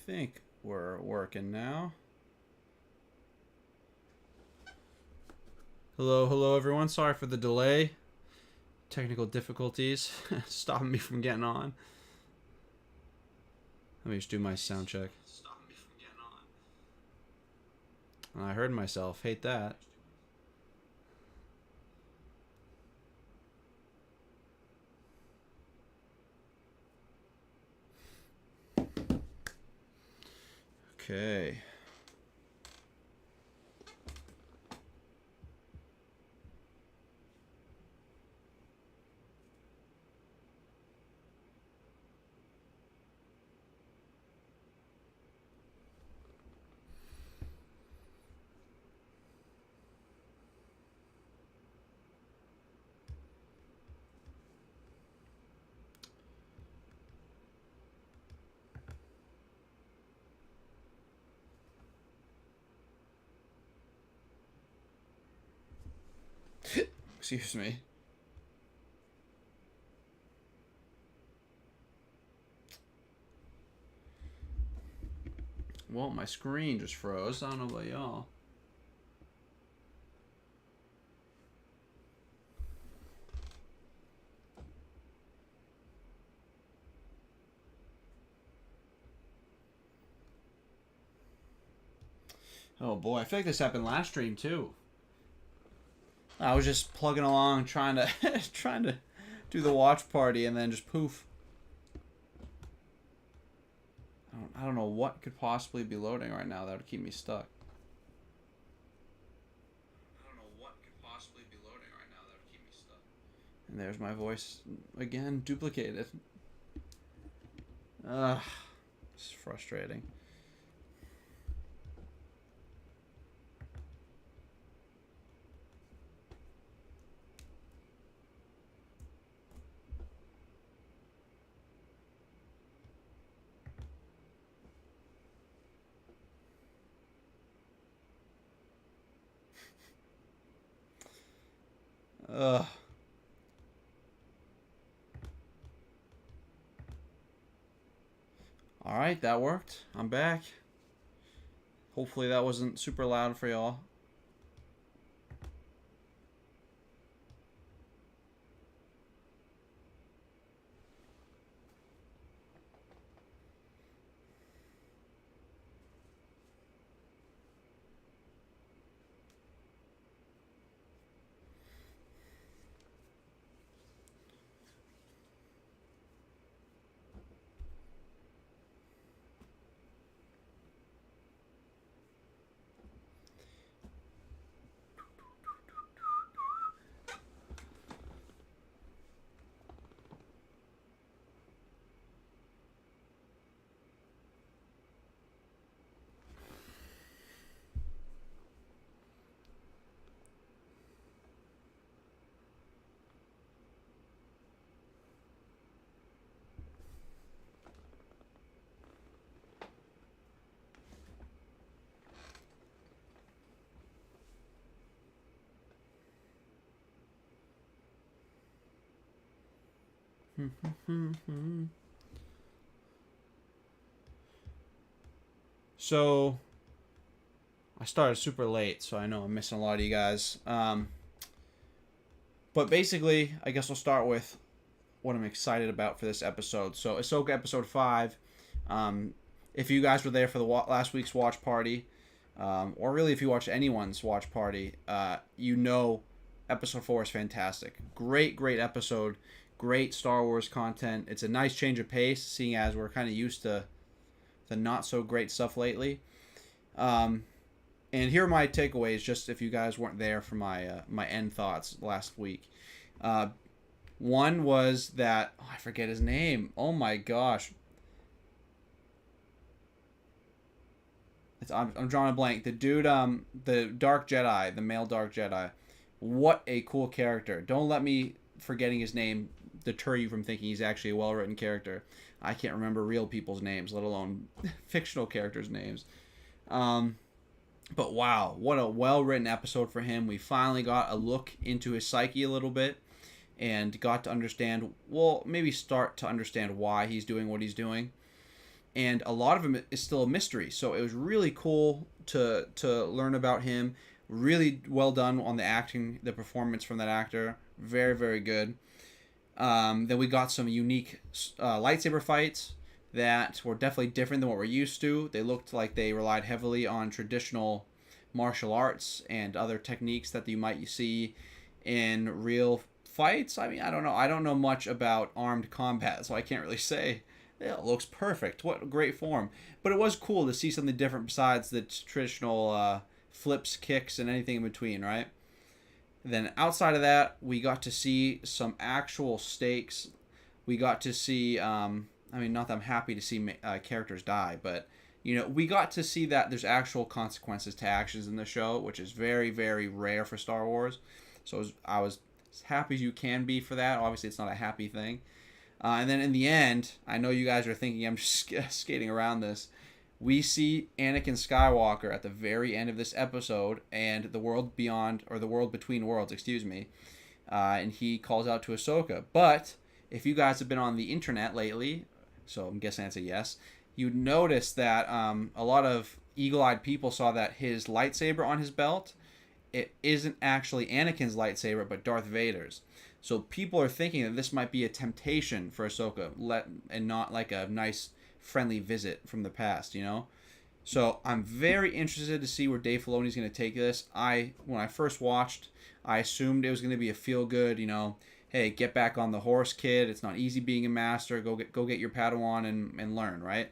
think we're working now. Hello everyone. Sorry for the delay. Technical difficulties stopping me from getting on. Let me just do my sound check. I heard myself. Hate that. Okay. Excuse me. Well, my screen just froze. I don't know about y'all. Oh boy, I feel like this happened last stream too. I was just plugging along, trying to trying to do the watch party, and then just poof. I don't know what could possibly be loading right now that would keep me stuck. And there's my voice again, duplicated. Ugh, it's frustrating. Ugh. Alright, that worked. I'm back. Hopefully that wasn't super loud for y'all. So, I started super late, so I know I'm missing a lot of you guys. But basically, I guess I'll start with what I'm excited about for this episode. So, Ahsoka episode 5. If you guys were there for the last week's watch party, or really if you watched anyone's watch party, you know episode 4 is fantastic. Great episode. Great Star Wars content. It's a nice change of pace, seeing as we're kind of used to the not so great stuff lately. And here are my takeaways, just if you guys weren't there for my my end thoughts last week. One was that I forget his name. Oh my gosh, I'm drawing a blank. The dude, the Dark Jedi, the male Dark Jedi. What a cool character! Don't let me forgetting his name deter you from thinking he's actually a well-written character. I can't remember real people's names, let alone fictional characters' names. But wow, what a well-written episode for him. We finally got a look into his psyche a little bit and got to understand, well, maybe start to understand why he's doing what he's doing. and a lot of him is still a mystery. So it was really cool to learn about him. Really well done on the acting, the performance from that actor. Very, very good. Then we got some unique lightsaber fights that were definitely different than what we're used to. They looked like they relied heavily on traditional martial arts and other techniques that you might see in real fights. I mean, I don't know. I don't know much about armed combat, so I can't really say. Yeah, it looks perfect. What a great form. But it was cool to see something different besides the traditional flips, kicks, and anything in between, right? Then outside of that, we got to see some actual stakes. We got to see, I mean, not that I'm happy to see characters die, but, we got to see that there's actual consequences to actions in the show, which is very, very rare for Star Wars. So I was as happy as you can be for that. Obviously, it's not a happy thing. And then in the end, I know you guys are thinking I'm just skating around this. We see Anakin Skywalker at the very end of this episode and the world beyond, or the world between worlds, excuse me. And he calls out to Ahsoka. But if you guys have been on the internet lately, so I'm guessing that's a yes, you'd notice that a lot of eagle-eyed people saw that his lightsaber on his belt, it isn't actually Anakin's lightsaber, but Darth Vader's. So people are thinking that this might be a temptation for Ahsoka, and not like a nice, friendly visit from the past, So I'm very interested to see where Dave Filoni's going to take this. When I first watched, I assumed it was going to be a feel-good, hey, get back on the horse, kid. It's not easy being a master. Go get your Padawan and learn, right?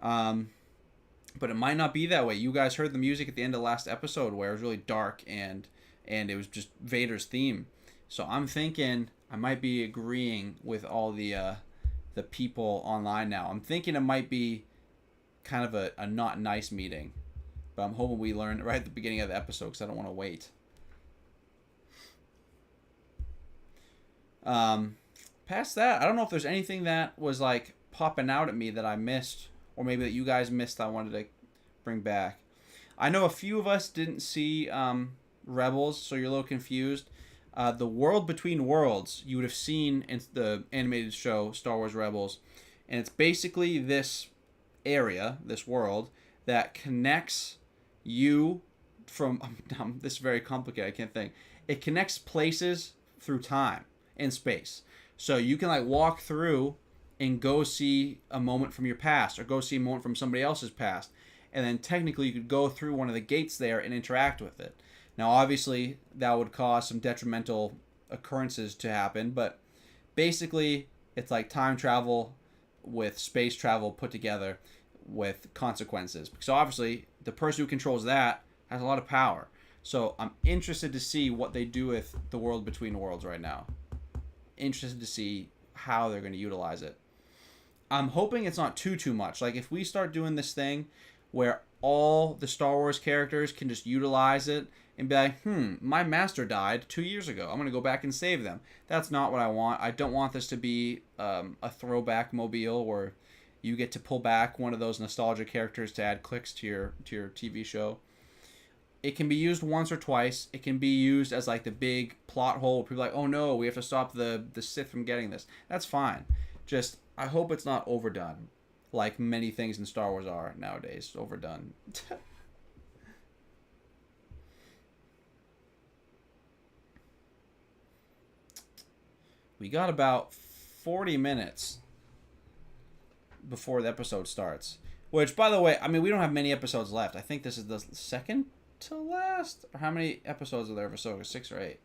But it might not be that way. You guys heard the music at the end of the last episode where it was really dark and it was just Vader's theme. So I'm thinking I might be agreeing with all the people online now. I'm thinking it might be kind of a not nice meeting. But I'm hoping we learn right at the beginning of the episode because I don't want to wait. Past that, I don't know if there's anything that was like popping out at me that I missed, or maybe that you guys missed that I wanted to bring back. I know a few of us didn't see Rebels, so you're a little confused. The world between worlds you would have seen in the animated show Star Wars Rebels, and it's basically this area, this world that connects you from this is very complicated, I can't think. It connects places through time and space. So you can like walk through and go see a moment from your past, or go see a moment from somebody else's past, and then technically you could go through one of the gates there and interact with it. Now obviously that would cause some detrimental occurrences to happen, but basically it's like time travel with space travel put together with consequences. So obviously the person who controls that has a lot of power. So I'm interested to see what they do with the world between worlds right now. Interested to see how they're going to utilize it. I'm hoping it's not too much. Like if we start doing this thing where all the Star Wars characters can just utilize it and be like, my master died 2 years ago. I'm going to go back and save them. That's not what I want. I don't want this to be a throwback mobile where you get to pull back one of those nostalgia characters to add clicks to your TV show. It can be used once or twice. It can be used as like the big plot hole where people are like, oh no, we have to stop the Sith from getting this. That's fine. Just, I hope it's not overdone. Like many things in Star Wars are nowadays. Overdone. We got about 40 minutes before the episode starts. Which, by the way, I mean, we don't have many episodes left. I think this is the second to last? Or how many episodes are there of Ahsoka? 6 or 8?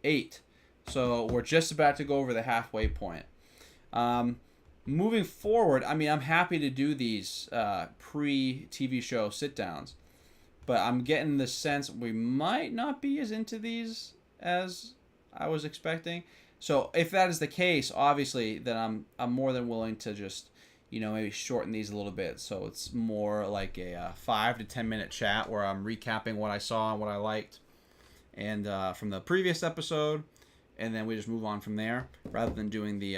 8. So we're just about to go over the halfway point. Moving forward, I mean, I'm happy to do these pre-TV show sit-downs. But I'm getting the sense we might not be as into these as I was expecting. So if that is the case, obviously, then I'm more than willing to just, maybe shorten these a little bit. So it's more like a 5 to 10 minute chat where I'm recapping what I saw and what I liked and from the previous episode. And then we just move on from there rather than doing the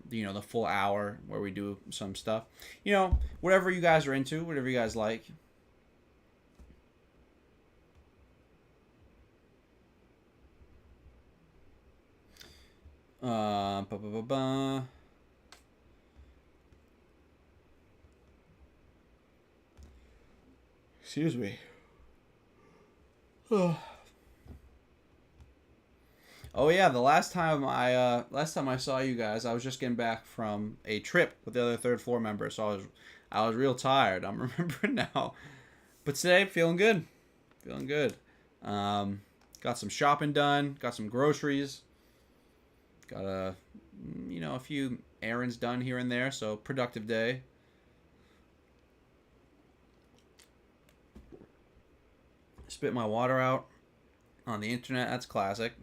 the full hour where we do some stuff. Whatever you guys are into, whatever you guys like. Ba, ba, ba, ba. Excuse me. Oh yeah, the last time I saw you guys, I was just getting back from a trip with the other third floor members, so I was real tired. I'm remembering now, but today feeling good, feeling good. Um, got some shopping done, got some groceries, got a few errands done here and there. So productive day. Spit my water out on the internet. That's classic.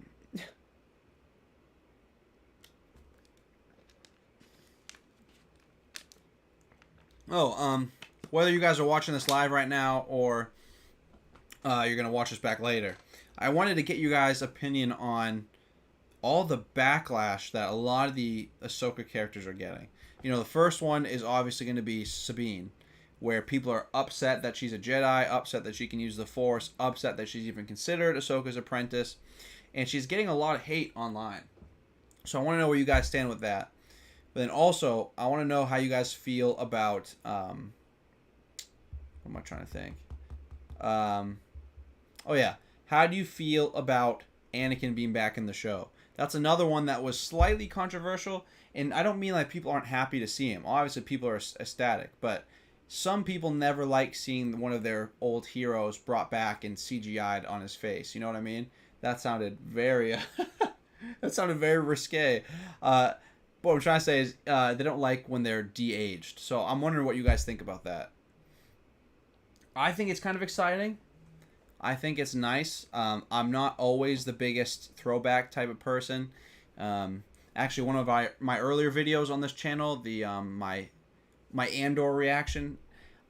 Oh, whether you guys are watching this live right now or you're gonna watch this back later, I wanted to get you guys' opinion on all the backlash that a lot of the Ahsoka characters are getting. The first one is obviously going to be Sabine, where people are upset that she's a Jedi, upset that she can use the Force, upset that she's even considered Ahsoka's apprentice, and she's getting a lot of hate online. So I want to know where you guys stand with that. But then also, I want to know how you guys feel about what am I trying to think? Um, oh yeah, how do you feel about Anakin being back in the show? That's another one that was slightly controversial, and I don't mean like people aren't happy to see him. Obviously, people are ecstatic, but some people never like seeing one of their old heroes brought back and CGI'd on his face. You know what I mean? That sounded very, that sounded very risque. What I'm trying to say is they don't like when they're de-aged. So I'm wondering what you guys think about that. I think it's kind of exciting. I think it's nice. I'm not always the biggest throwback type of person. Actually, one of my earlier videos on this channel, the my Andor reaction,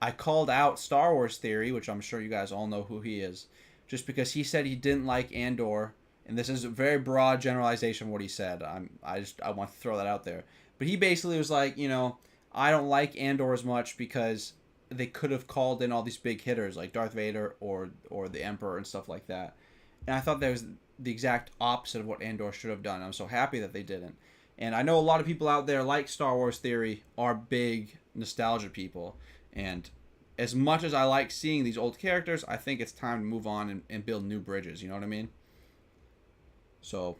I called out Star Wars Theory, which I'm sure you guys all know who he is, just because he said he didn't like Andor, and this is a very broad generalization of what he said. I want to throw that out there, but he basically was like, I don't like Andor as much because they could have called in all these big hitters like Darth Vader or the Emperor and stuff like that. And I thought that was the exact opposite of what Andor should have done. I'm so happy that they didn't. And I know a lot of people out there like Star Wars Theory are big nostalgia people. And as much as I like seeing these old characters, I think it's time to move on and build new bridges. You know what I mean? So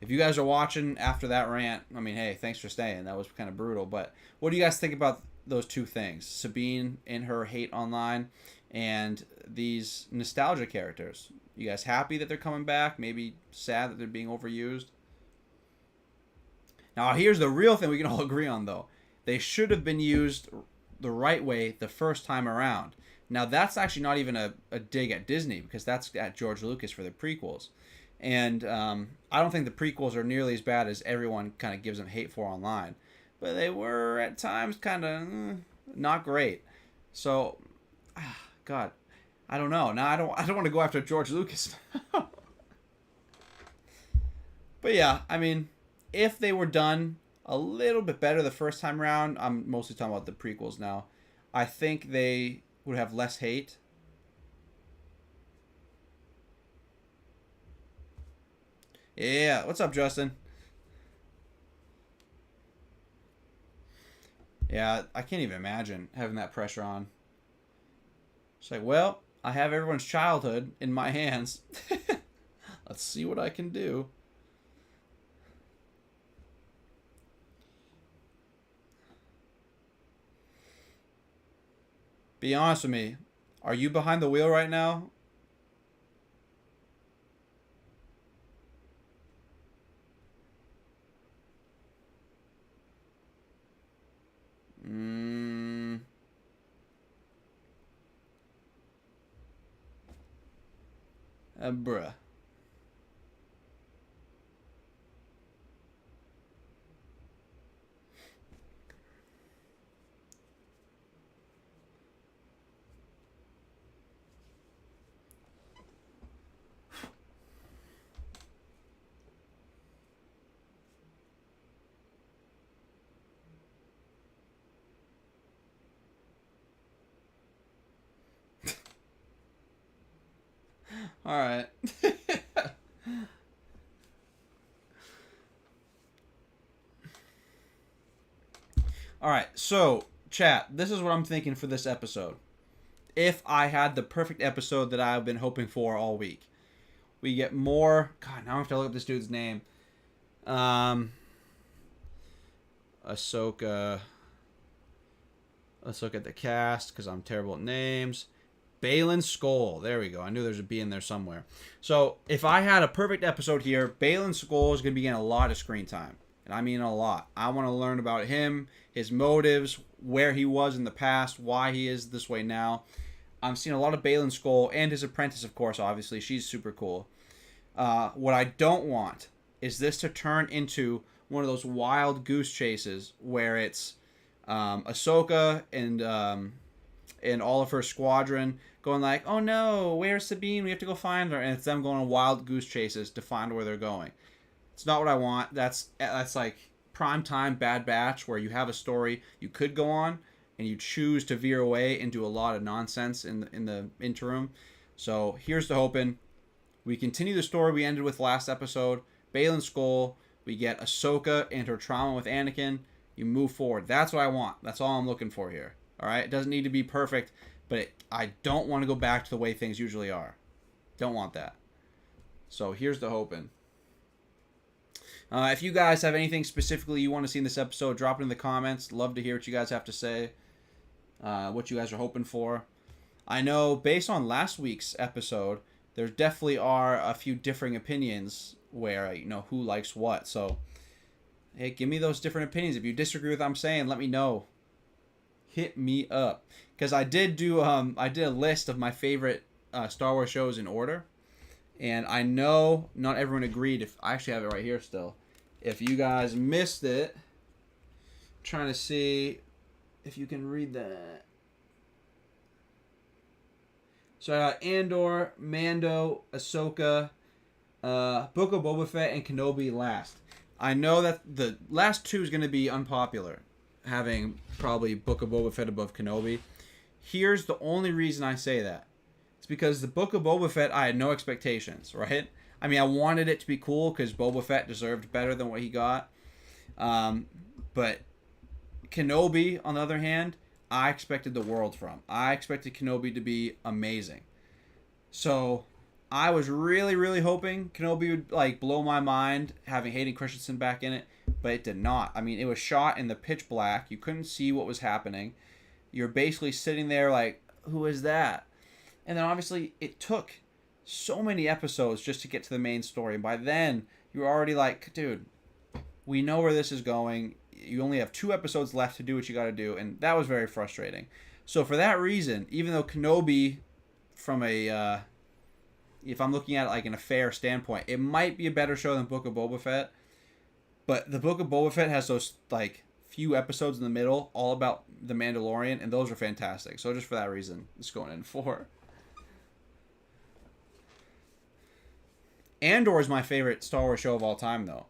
if you guys are watching after that rant, I mean, hey, thanks for staying. That was kind of brutal. But what do you guys think about those two things? Sabine and her hate online and these nostalgia characters. You guys happy that they're coming back? Maybe sad that they're being overused? Now, here's the real thing we can all agree on, though. They should have been used the right way the first time around. Now, that's actually not even a dig at Disney, because that's at George Lucas for the prequels. And I don't think the prequels are nearly as bad as everyone kind of gives them hate for online. But they were, at times, kind of not great. So, God, I don't know. Now, I don't want to go after George Lucas. But yeah, I mean, if they were done a little bit better the first time around, I'm mostly talking about the prequels now, I think they would have less hate. Yeah, what's up, Justin? Yeah, I can't even imagine having that pressure on. It's like, well, I have everyone's childhood in my hands. Let's see what I can do. Be honest with me. Are you behind the wheel right now? Mmm. Bruh. All right. All right, so chat. This is what I'm thinking for this episode. If I had the perfect episode that I've been hoping for all week, we get more. God, now I have to look up this dude's name. Ahsoka. Let's look at the cast because I'm terrible at names. Balin Skoll. There we go. I knew there's a B in there somewhere. So if I had a perfect episode here, Balin Skoll is going to be getting a lot of screen time. And I mean a lot. I want to learn about him, his motives, where he was in the past, why he is this way now. I'm seeing a lot of Balin Skoll and his apprentice, of course, obviously. She's super cool. What I don't want is this to turn into one of those wild goose chases where it's Ahsoka and all of her squadron going like, oh no, where's Sabine? We have to go find her. And it's them going on wild goose chases to find where they're going. It's not what I want. That's like prime time Bad Batch where you have a story you could go on and you choose to veer away and do a lot of nonsense in the interim. So here's to hoping. We continue the story we ended with last episode. Balin Skoll. We get Ahsoka and her trauma with Anakin. You move forward. That's what I want. That's all I'm looking for here. All right? It doesn't need to be perfect, but I don't want to go back to the way things usually are. Don't want that. So here's the hoping. If you guys have anything specifically you want to see in this episode, drop it in the comments. Love to hear what you guys have to say. What you guys are hoping for. I know based on last week's episode, there definitely are a few differing opinions where, who likes what. So, hey, give me those different opinions. If you disagree with what I'm saying, let me know. Hit me up. Because I did a list of my favorite Star Wars shows in order. And I know not everyone agreed. I actually have it right here still. If you guys missed it, I'm trying to see if you can read that. So I got Andor, Mando, Ahsoka, Book of Boba Fett, and Kenobi last. I know that the last two is going to be unpopular, having probably Book of Boba Fett above Kenobi. Here's the only reason I say that. It's because the Book of Boba Fett, I had no expectations, right? I mean, I wanted it to be cool because Boba Fett deserved better than what he got. But Kenobi, on the other hand, I expected the world from. I expected Kenobi to be amazing. So I was really, really hoping Kenobi would blow my mind, having Hayden Christensen back in it, but it did not. I mean, it was shot in the pitch black. You couldn't see what was happening. You're basically sitting there like, who is that? And then obviously it took so many episodes just to get to the main story. And by then, you're already like, dude, we know where this is going. You only have 2 episodes left to do what you got to do. And that was very frustrating. So for that reason, even though Kenobi, from a, if I'm looking at it like in a fair standpoint, it might be a better show than Book of Boba Fett. But the Book of Boba Fett has those few episodes in the middle all about the Mandalorian, and those are fantastic. So just for that reason, it's going in 4. Andor is my favorite Star Wars show of all time, though.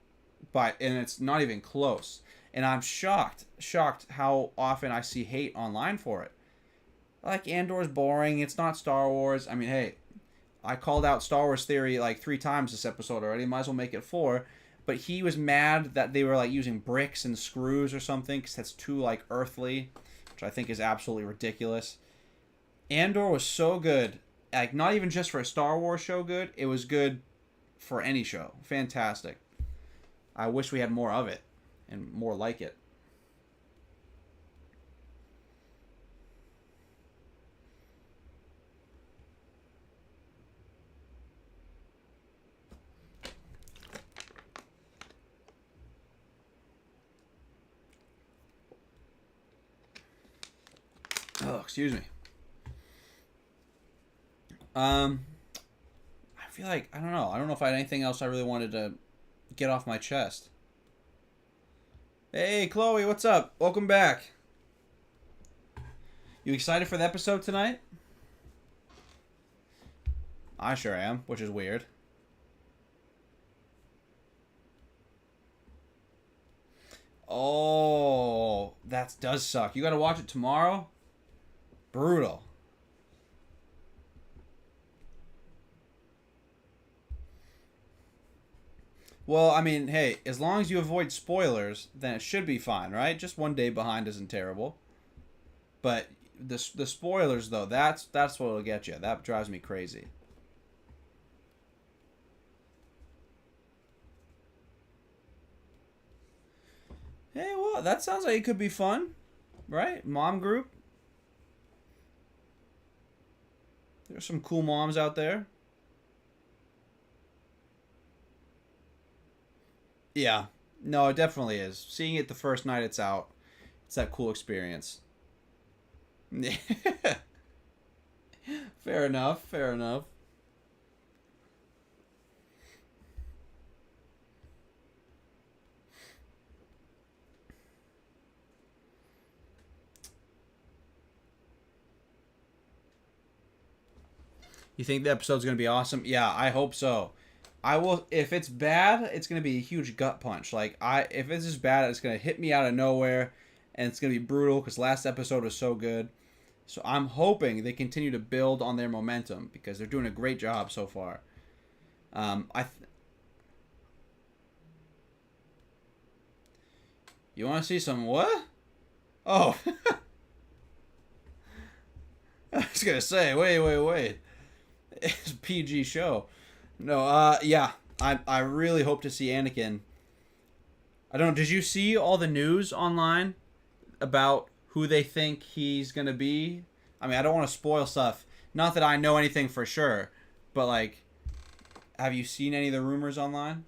And it's not even close. And I'm shocked how often I see hate online for it. Like, Andor's boring. It's not Star Wars. I mean, hey, I called out Star Wars Theory 3 times this episode already. Might as well make it 4. But he was mad that they were using bricks and screws or something because that's too earthly, which I think is absolutely ridiculous. Andor was so good. Not even just for a Star Wars show good. It was good for any show. Fantastic. I wish we had more of it and more like it. Oh, excuse me. I feel like, I don't know if I had anything else I really wanted to get off my chest. Hey, Chloe, what's up? Welcome back. You excited for the episode tonight? I sure am, which is weird. Oh, that does suck. You gotta watch it tomorrow? Brutal. Well, I mean, hey, as long as you avoid spoilers, then it should be fine, right? Just one day behind isn't terrible. But the spoilers though, that's what'll get you. That drives me crazy. Hey, well, that sounds like it could be fun, right? Mom group. There's some cool moms out there. Yeah. No, it definitely is. Seeing it the first night it's out, it's that cool experience. Fair enough. Fair enough. You think the episode's gonna be awesome? Yeah, I hope so. I will. If it's bad, it's gonna be a huge gut punch. Like if it's just bad, it's gonna hit me out of nowhere, and it's gonna be brutal because last episode was so good. So I'm hoping they continue to build on their momentum because they're doing a great job so far. I You want to see some what? Oh, I was gonna say, wait. It's a PG show. No, yeah, I really hope to see Anakin. I don't know. Did you see all the news online about who they think he's gonna be? I mean, I don't want to spoil stuff. Not that I know anything for sure, but like, have you seen any of the rumors online?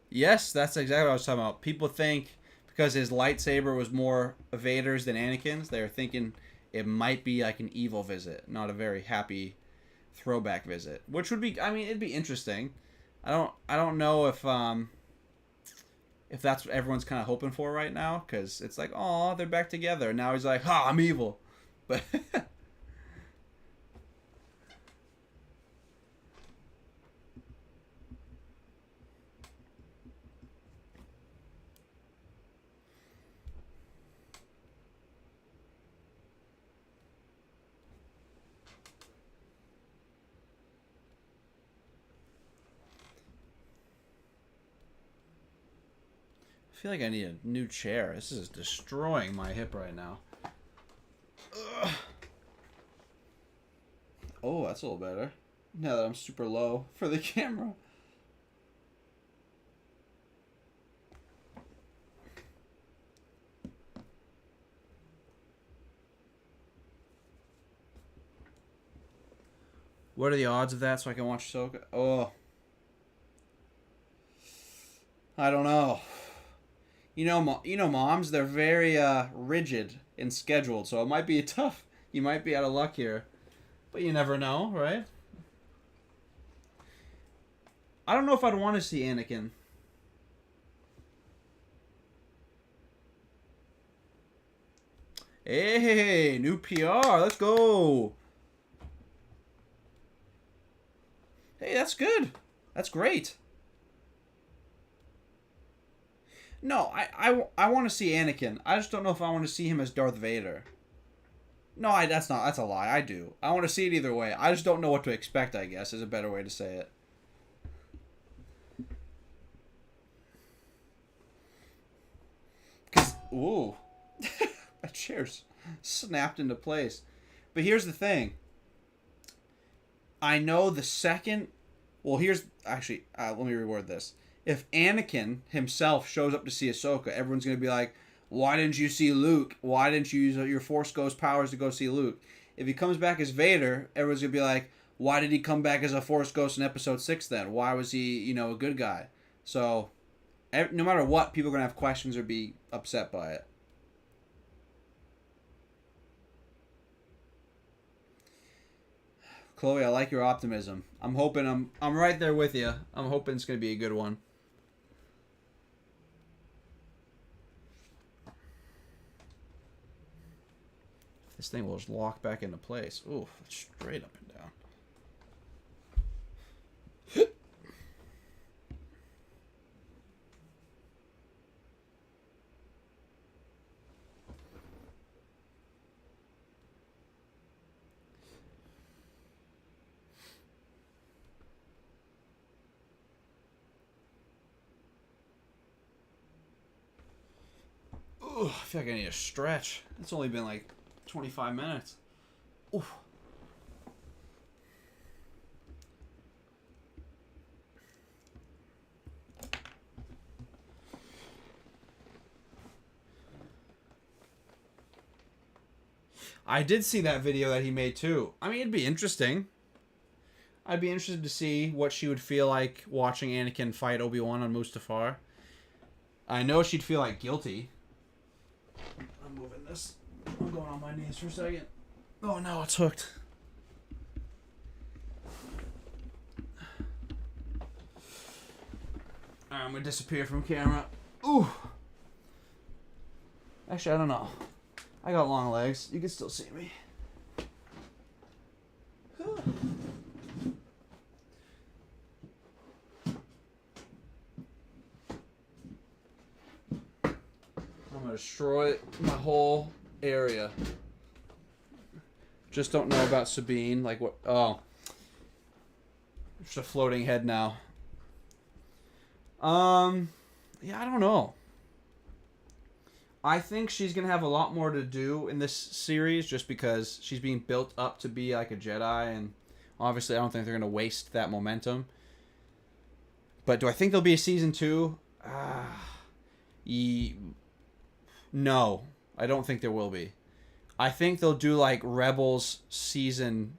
Yes, that's exactly what I was talking about. People think because his lightsaber was more Vader's than Anakin's, they're thinking it might be like an evil visit, not a very happy throwback visit. Which would be, I mean, it'd be interesting. I don't know if that's what everyone's kind of hoping for right now, because it's like, oh, they're back together. And now he's like, ha, I'm evil. But I feel like I need a new chair. This is destroying my hip right now. Ugh. Oh, that's a little better. Now that I'm super low for the camera. What are the odds of that so I can watch Ahsoka? Oh, I don't know. Moms, they're very rigid and scheduled, so it might be tough. You might be out of luck here, but you never know, right? I don't know if I'd want to see Anakin. Hey, new PR. Let's go. Hey, that's good. That's great. No, I want to see Anakin. I just don't know if I want to see him as Darth Vader. No, that's a lie. I do. I want to see it either way. I just don't know what to expect, I guess, is a better way to say it. Cause ooh. That chair's snapped into place. But here's the thing. I know the second. Well, here's actually. Let me reword this. If Anakin himself shows up to see Ahsoka, everyone's gonna be like, "Why didn't you see Luke? Why didn't you use your Force Ghost powers to go see Luke?" If he comes back as Vader, everyone's gonna be like, "Why did he come back as a Force Ghost in Episode 6 then? Why was he, a good guy?" So, no matter what, people are gonna have questions or be upset by it. Chloe, I like your optimism. I'm hoping I'm right there with you. I'm hoping it's gonna be a good one. This thing will just lock back into place. Ooh, straight up and down. Ooh, I feel like I need a stretch. It's only been like 25 minutes. Ooh. I did see that video that he made too. I mean, it'd be interesting. I'd be interested to see what she would feel like watching Anakin fight Obi-Wan on Mustafar. I know she'd feel like guilty. I'm moving this. I'm going on my knees for a second. Oh no, it's hooked. Alright, I'm gonna disappear from camera. Ooh. Actually, I don't know. I got long legs. You can still see me. I'm gonna destroy my whole area. Just don't know about Sabine. Like what? Oh, just a floating head now. Yeah, I don't know. I think she's gonna have a lot more to do in this series, just because she's being built up to be like a Jedi, and obviously I don't think they're gonna waste that momentum. But do I think there'll be a season 2? No, I don't think there will be. I think they'll do like Rebels season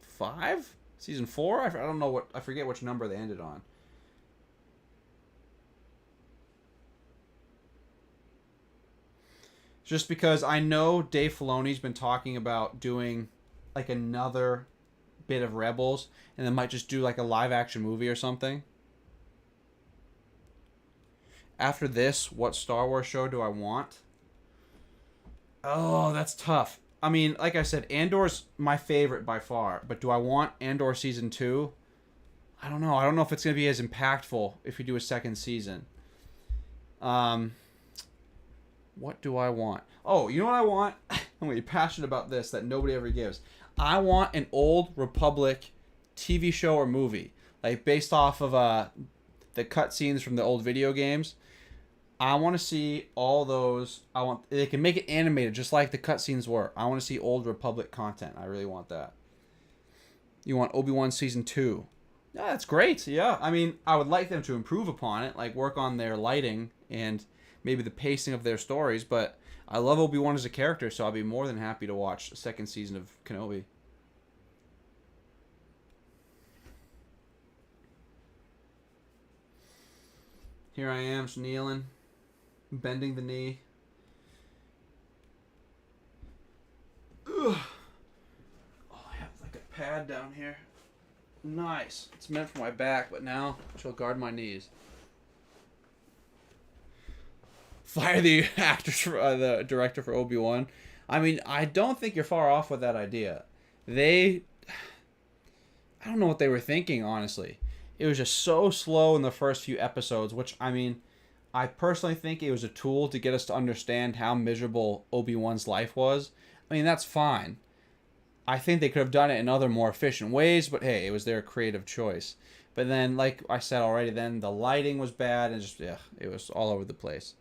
5, season 4. I don't know what. I forget which number they ended on. Just because I know Dave Filoni's been talking about doing like another bit of Rebels, and then might just do like a live action movie or something. After this, what Star Wars show do I want? Oh, that's tough. I mean, like I said, Andor's my favorite by far, but do I want Andor season 2? I don't know. I don't know if it's going to be as impactful if you do a second season. What do I want? Oh, you know what I want? I'm going to be passionate about this that nobody ever gives. I want an Old Republic TV show or movie, like based off of the cutscenes from the old video games. I want to see all those. They can make it animated just like the cutscenes were. I want to see Old Republic content. I really want that. You want Obi-Wan season 2? Yeah, that's great. Yeah, I mean, I would like them to improve upon it, like work on their lighting and maybe the pacing of their stories, but I love Obi-Wan as a character, so I'll be more than happy to watch a second season of Kenobi. Here I am, just kneeling, bending the knee. Ugh. Oh, I have like a pad down here. Nice. It's meant for my back, but now she'll guard my knees. Fire the actors for the director for Obi-Wan. I mean, I don't think you're far off with that idea. I don't know what they were thinking, honestly. It was just so slow in the first few episodes, which, I mean, I personally think it was a tool to get us to understand how miserable Obi-Wan's life was. I mean, that's fine. I think they could have done it in other more efficient ways, but hey, it was their creative choice. But then, like I said already, then the lighting was bad, and just, it was all over the place.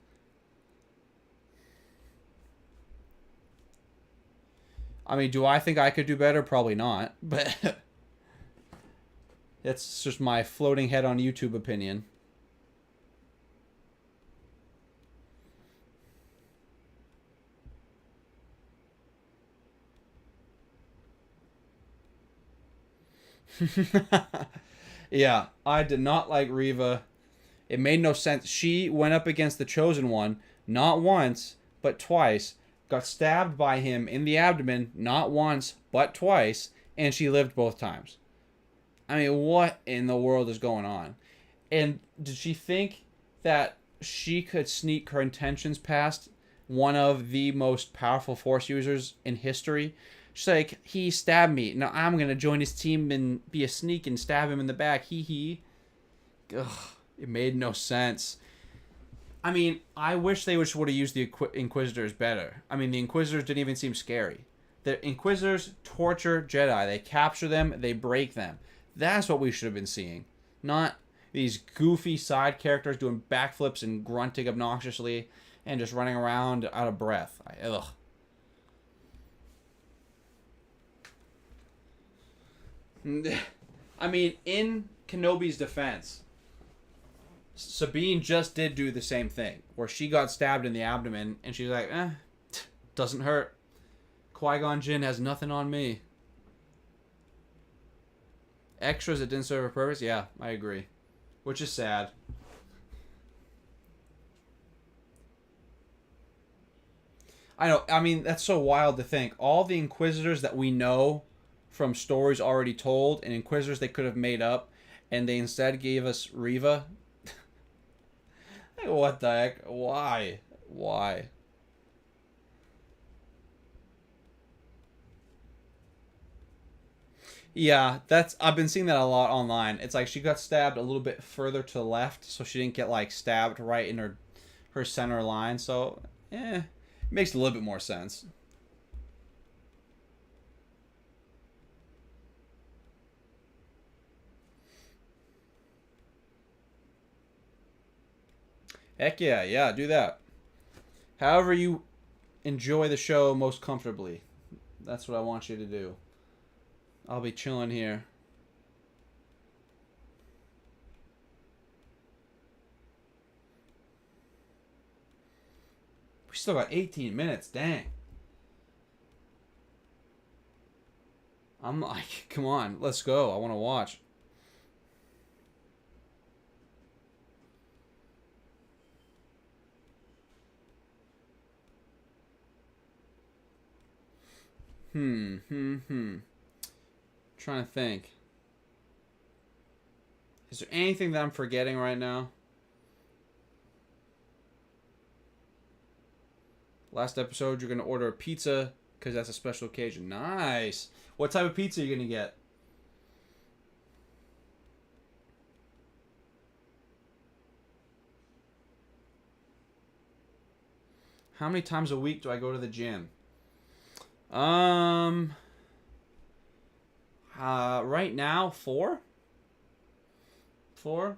I mean, do I think I could do better? Probably not, but that's just my floating head on YouTube opinion. Yeah, I did not like Reva. It made no sense. She went up against the Chosen One, not once, but twice. Got stabbed by him in the abdomen, not once, but twice, and she lived both times. I mean, what in the world is going on? And did she think that she could sneak her intentions past one of the most powerful Force users in history. She's like, he stabbed me. Now I'm going to join his team and be a sneak and stab him in the back. Hee hee. Ugh, it made no sense. I mean, I wish they would have used the Inquisitors better. I mean, the Inquisitors didn't even seem scary. The Inquisitors torture Jedi. They capture them. They break them. That's what we should have been seeing. Not these goofy side characters doing backflips and grunting obnoxiously and just running around out of breath. Ugh. I mean, in Kenobi's defense, Sabine just did do the same thing, where she got stabbed in the abdomen, and she's like, doesn't hurt. Qui-Gon Jinn has nothing on me. Extras that didn't serve a purpose? Yeah, I agree. Which is sad. I know, I mean, that's so wild to think. All the Inquisitors that we know from stories already told, and Inquisitors they could have made up, and they instead gave us Reva. What the heck? Why? Why? Yeah, I've been seeing that a lot online. It's like she got stabbed a little bit further to the left, so she didn't get like stabbed right in her center line. So, it makes a little bit more sense. Heck yeah, yeah, do that. However you enjoy the show most comfortably. That's what I want you to do. I'll be chilling here. We still got 18 minutes, dang. I'm like, come on, let's go. I want to watch. Trying to think. Is there anything that I'm forgetting right now? Last episode, you're going to order a pizza because that's a special occasion. Nice. What type of pizza are you going to get? How many times a week do I go to the gym? Right now, 4? 4?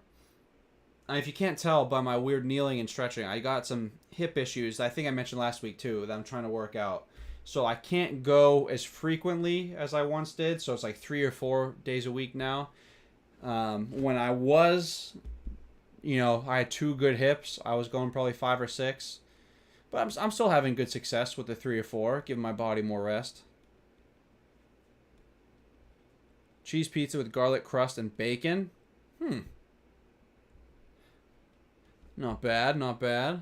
If you can't tell by my weird kneeling and stretching, I got some hip issues I think I mentioned last week too that I'm trying to work out. So I can't go as frequently as I once did. So it's like 3 or 4 days a week now. When I was, I had 2 good hips. I was going probably 5 or 6. But I'm still having good success with the 3 or 4, giving my body more rest. Cheese pizza with garlic crust and bacon. Not bad, not bad.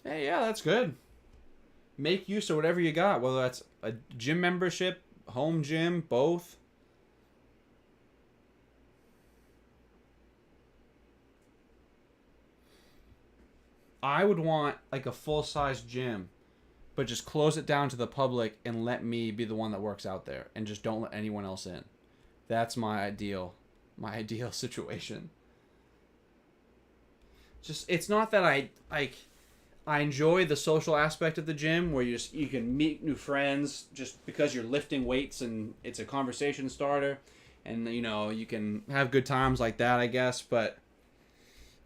Hey, yeah, that's good. Make use of whatever you got, whether that's a gym membership, home gym, both. I would want like a full-size gym, but just close it down to the public and let me be the one that works out there and just don't let anyone else in. That's my ideal situation. Just it's not that I enjoy the social aspect of the gym where you can meet new friends just because you're lifting weights and it's a conversation starter and you can have good times like that, I guess, but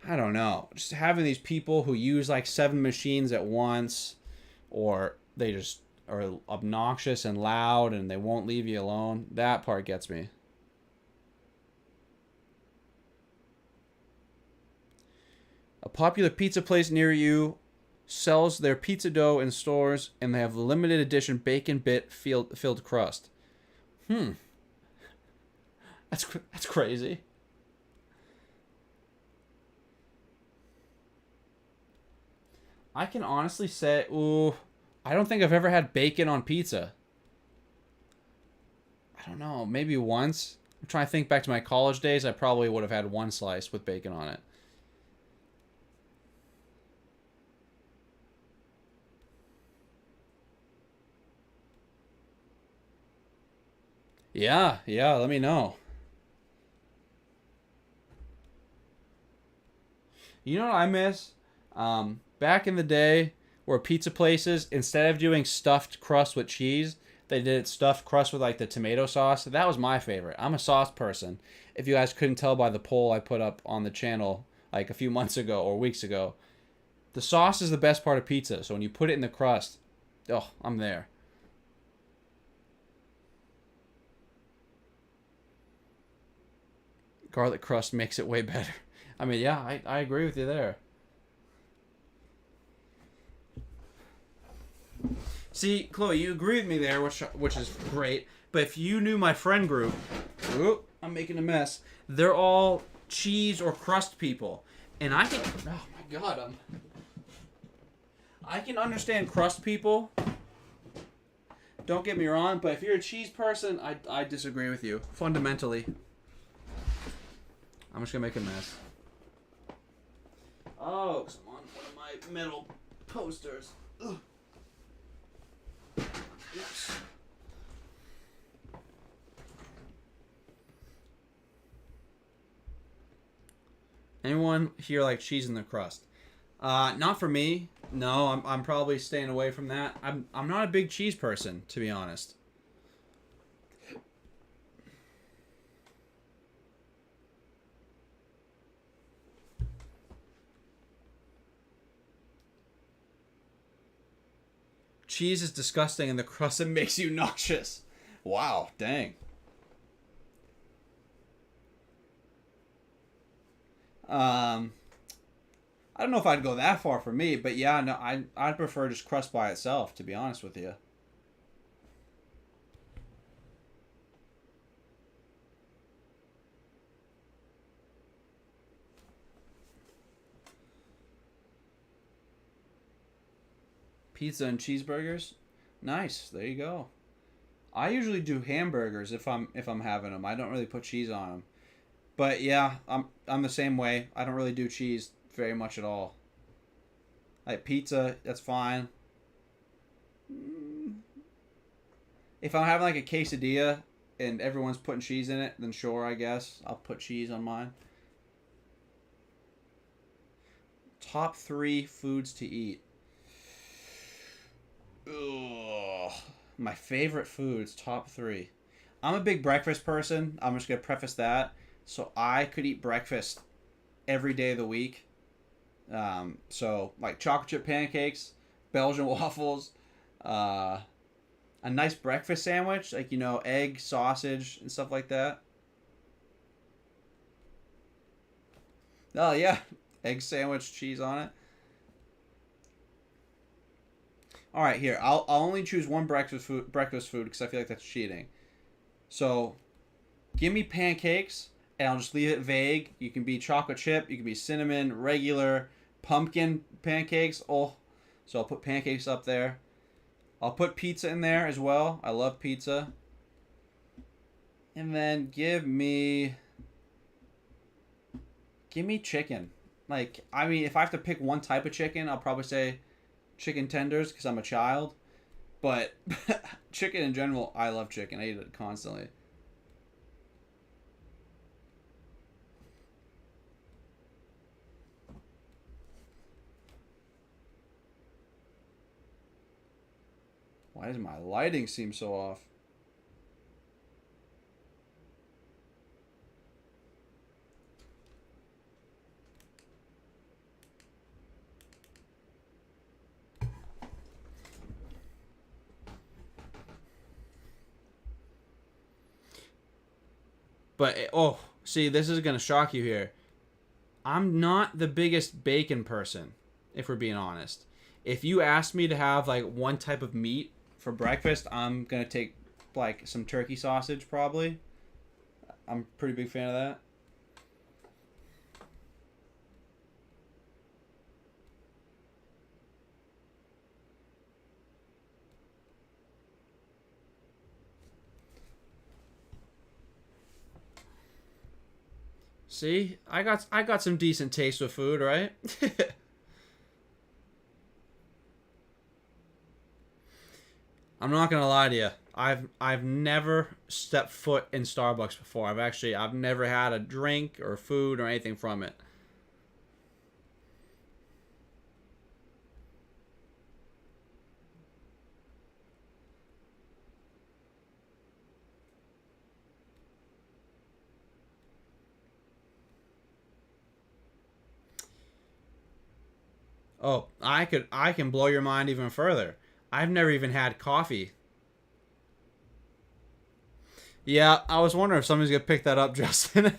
I don't know. Just having these people who use like 7 machines at once, or they just are obnoxious and loud and they won't leave you alone, that part gets me. A popular pizza place near you sells their pizza dough in stores and they have limited edition bacon bit filled crust. That's crazy. I can honestly say, I don't think I've ever had bacon on pizza. I don't know, maybe once. I'm trying to think back to my college days. I probably would have had one slice with bacon on it. Yeah, yeah, let me know. You know what I miss? Back in the day, where pizza places, instead of doing stuffed crust with cheese, they did stuffed crust with like the tomato sauce. That was my favorite. I'm a sauce person. If you guys couldn't tell by the poll I put up on the channel like a few months ago or weeks ago, the sauce is the best part of pizza. So when you put it in the crust, oh, I'm there. Garlic crust makes it way better. I mean, yeah, I agree with you there. See, Chloe, you agree with me there, which is great. But if you knew my friend group, oop, I'm making a mess. They're all cheese or crust people, and I can. Oh my god, I can understand crust people. Don't get me wrong, but if you're a cheese person, I disagree with you fundamentally. I'm just gonna make a mess. Oh, come on, one of my metal posters. Ugh. Oops. Anyone here like cheese in the crust? Not for me. No, I'm probably staying away from that. I'm not a big cheese person, to be honest. Cheese is disgusting and the crust it makes you nauseous. Wow, dang. Um, I don't know if I'd go that far for me, but yeah, no, I'd prefer just crust by itself, to be honest with you. Pizza and cheeseburgers, nice. There you go. I usually do hamburgers if I'm having them. I don't really put cheese on them. But yeah, I'm the same way. I don't really do cheese very much at all. Like pizza, that's fine. If I'm having like a quesadilla and everyone's putting cheese in it, then sure, I guess I'll put cheese on mine. Top three foods to eat. Ugh. My favorite foods, top three. I'm a big breakfast person. I'm just gonna preface that. So I could eat breakfast every day of the week. So like chocolate chip pancakes, Belgian waffles, uh, a nice breakfast sandwich, like egg, sausage, and stuff like that. Oh yeah, egg sandwich, cheese on it. All right, here I'll only choose one breakfast food because I feel like that's cheating. So give me pancakes, and I'll just leave it vague. You can be chocolate chip, you can be cinnamon, regular, pumpkin pancakes. Oh, so I'll put pancakes up there. I'll put pizza in there as well. I love pizza. And then give me chicken. Like, I mean, if I have to pick one type of chicken, I'll probably say chicken tenders because I'm a child. But chicken in general, I love chicken. I eat it constantly. Why does my lighting seem so off? But oh, see, this is gonna shock you here. I'm not the biggest bacon person, if we're being honest. If you ask me to have like one type of meat for breakfast, I'm gonna take like some turkey sausage probably. I'm a pretty big fan of that. See, I got some decent taste with food, right? I'm not gonna lie to you. I've never stepped foot in Starbucks before. I've never had a drink or food or anything from it. Oh, I can blow your mind even further. I've never even had coffee. Yeah, I was wondering if somebody's gonna pick that up, Justin.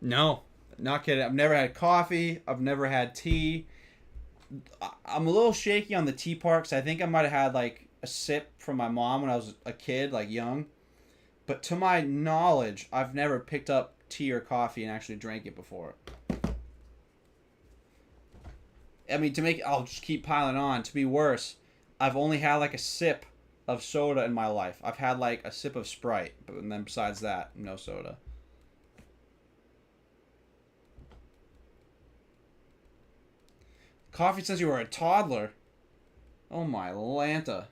No, not kidding. I've never had coffee. I've never had tea. I'm a little shaky on the tea part because I think I might have had like a sip from my mom when I was a kid, like young. But to my knowledge, I've never picked up tea or coffee and actually drank it before. I mean, I'll just keep piling on. To be worse, I've only had like a sip of soda in my life. I've had like a sip of Sprite, but then besides that, no soda. Coffee since you were a toddler. Oh my Lanta.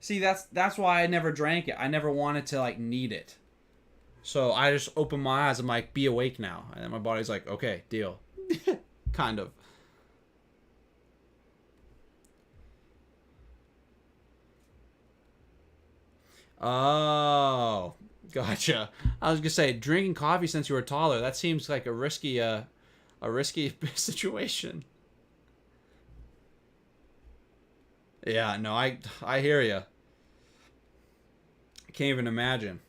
See, that's why I never drank it. I never wanted to like need it. So I just open my eyes. I'm like, be awake now, and then my body's like, okay, deal. Kind of. Oh, gotcha. I was gonna say drinking coffee since you were taller. That seems like a risky situation. Yeah, no, I hear you. I can't even imagine.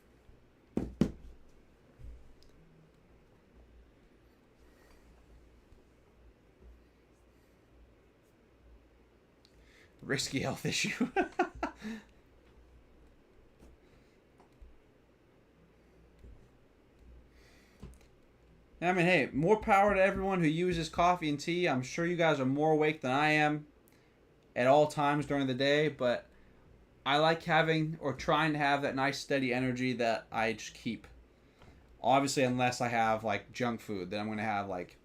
Risky health issue. I mean, hey, more power to everyone who uses coffee and tea. I'm sure you guys are more awake than I am at all times during the day, but I like having or trying to have that nice steady energy that I just keep. Obviously, unless I have like junk food, then I'm gonna have like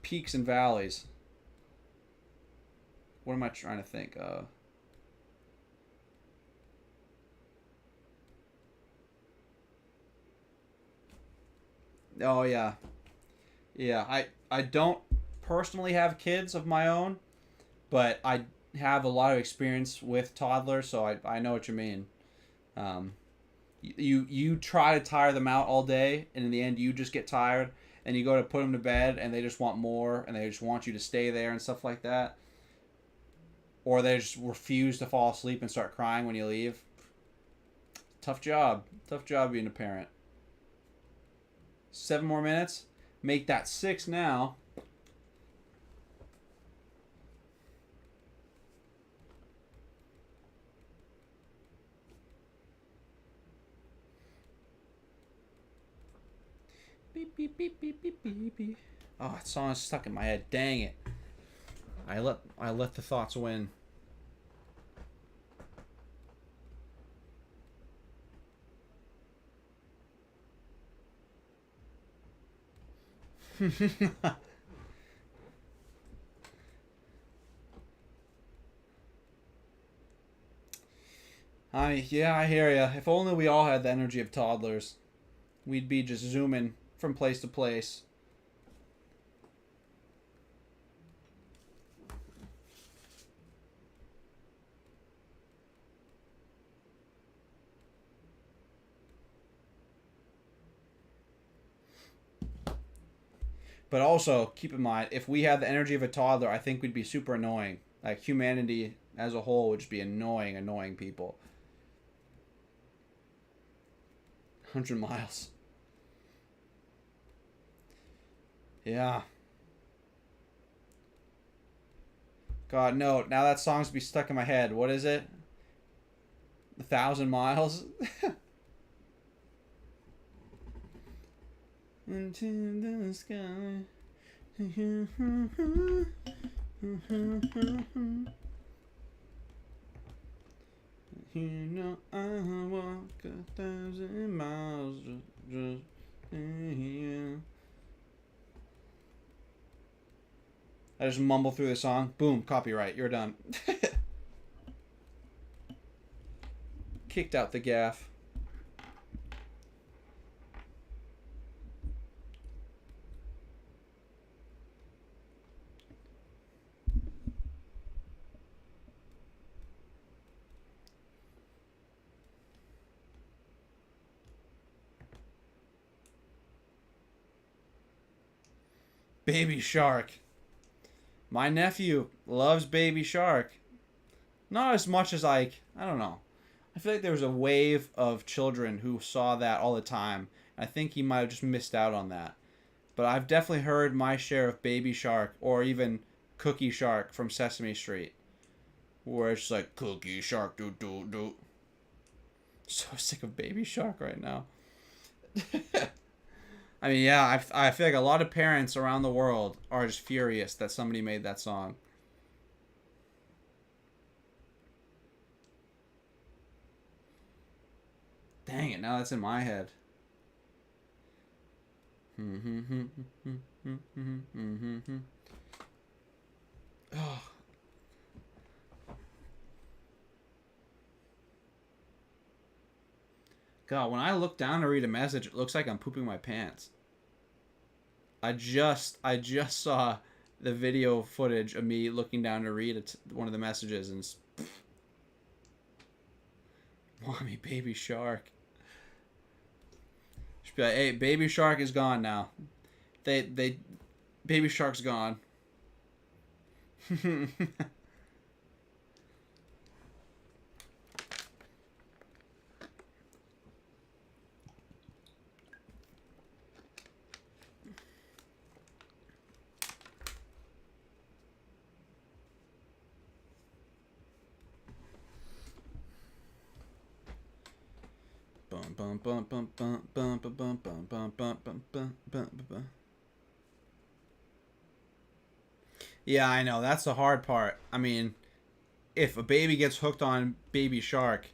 peaks and valleys. What am I trying to think? Oh yeah, yeah. I don't personally have kids of my own, but I have a lot of experience with toddlers, so I know what you mean. Um, you try to tire them out all day, and in the end, you just get tired, and you go to put them to bed, and they just want more, and they just want you to stay there and stuff like that, or they just refuse to fall asleep and start crying when you leave. Tough job being a parent. 7 more minutes, make that six now. Beep beep beep beep beep beep beep. Oh, that song is stuck in my head. Dang it! I let the thoughts win. Yeah, I hear ya. If only we all had the energy of toddlers, we'd be just zooming from place to place. But also keep in mind, if we had the energy of a toddler, I think we'd be super annoying. Like humanity as a whole would just be annoying people. 100 miles. Yeah. God, no. Now that song's be stuck in my head. What is it? 1,000 miles? Into the sky. You know I walk 1,000 miles just here. I just mumble through the song. Boom, copyright. You're done. Kicked out the gaff. Baby Shark. My nephew loves Baby Shark. Not as much as I don't know. I feel like there was a wave of children who saw that all the time. I think he might have just missed out on that. But I've definitely heard my share of Baby Shark or even Cookie Shark from Sesame Street. Where it's like, Cookie Shark, do do do. So sick of Baby Shark right now. I mean, yeah, I feel like a lot of parents around the world are just furious that somebody made that song. Dang it, now that's in my head. Oh, God, when I look down to read a message, it looks like I'm pooping my pants. I just saw the video footage of me looking down to read one of the messages and mommy, Baby Shark. Should be like, hey, Baby Shark is gone now. They Baby Shark's gone. Bum bum bum bum bum bum bum bum bum bum bum bum bum bum. Yeah, I know. That's the hard part. I mean, if a baby gets hooked on Baby Shark,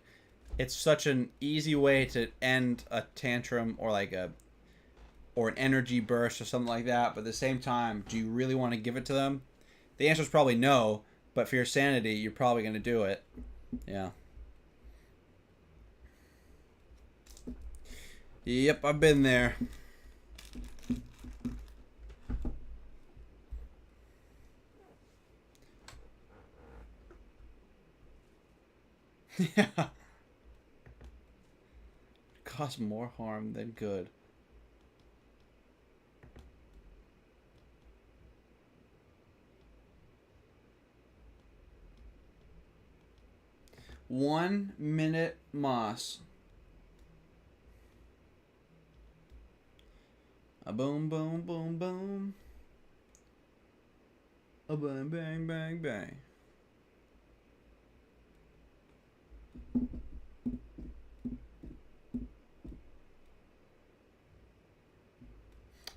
it's such an easy way to end a tantrum or an energy burst or something like that. But at the same time, do you really want to give it to them? The answer is probably no. But for your sanity, you're probably going to do it. Yeah. Yep, I've been there. Yeah. Cause more harm than good. One minute moss. A boom, boom, boom, boom. A bang, bang, bang, bang.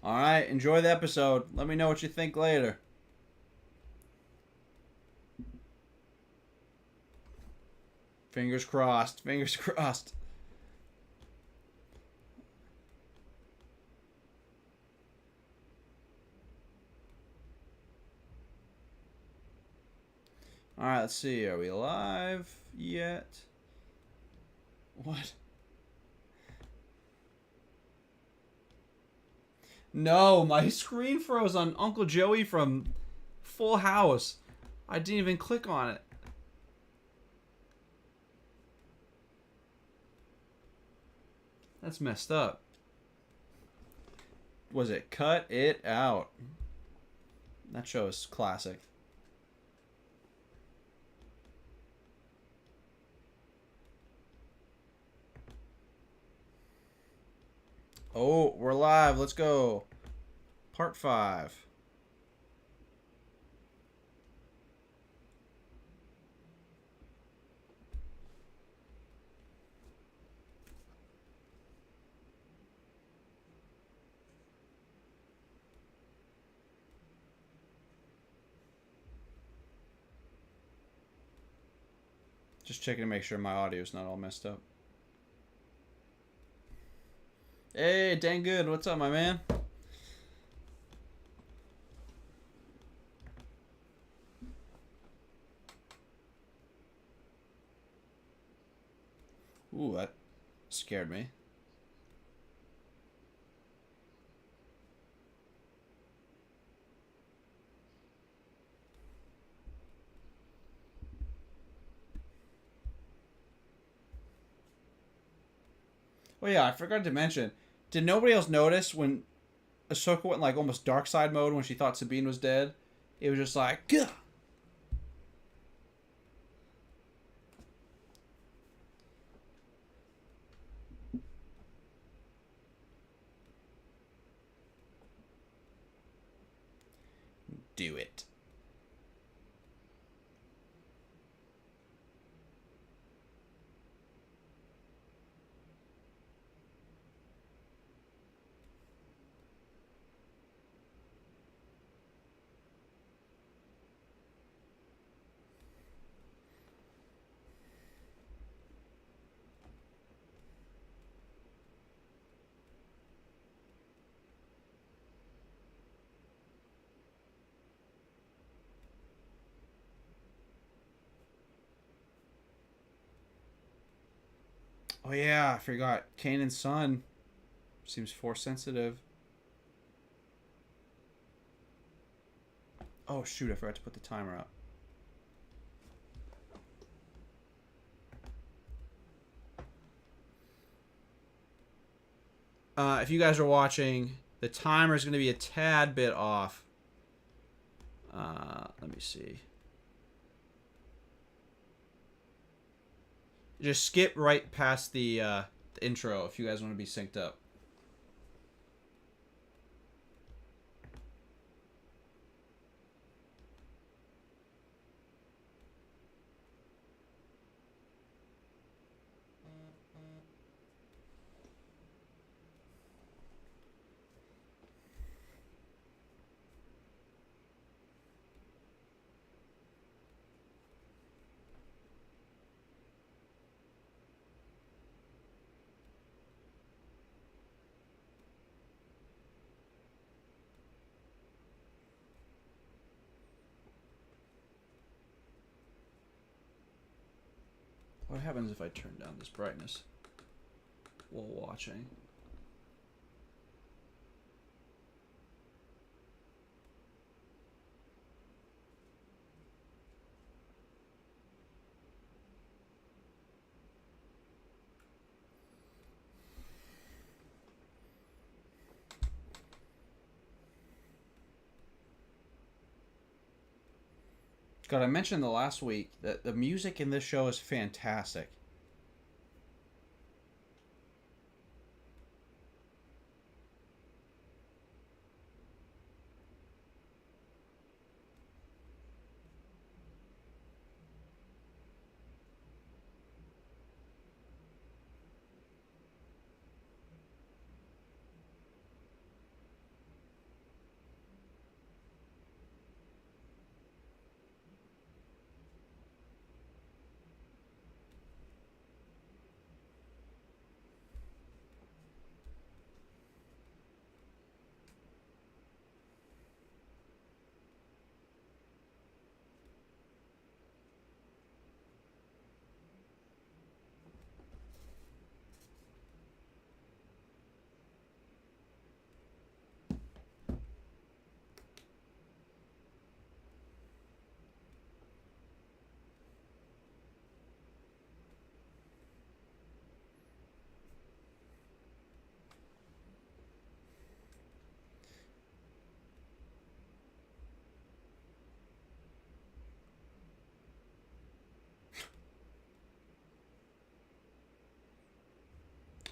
All right, enjoy the episode. Let me know what you think later. Fingers crossed. Fingers crossed. All right, let's see. Are we live yet? What? No, my screen froze on Uncle Joey from Full House. I didn't even click on it. That's messed up. Was it Cut It Out? That show is classic. Oh, we're live. Let's go. Part 5. Just checking to make sure my audio's not all messed up. Hey, dang good. What's up, my man? Ooh, that scared me. Oh yeah, I forgot to mention. Did nobody else notice when Ahsoka went like almost dark side mode when she thought Sabine was dead? It was just like, gah! Do it. Oh yeah, I forgot. Kanan's son seems force sensitive. Oh shoot, I forgot to put the timer up. If you guys are watching, the timer is going to be a tad bit off. Let me see. Just skip right past the intro if you guys want to be synced up. What happens if I turn down this brightness while watching? God, I mentioned the last week that the music in this show is fantastic.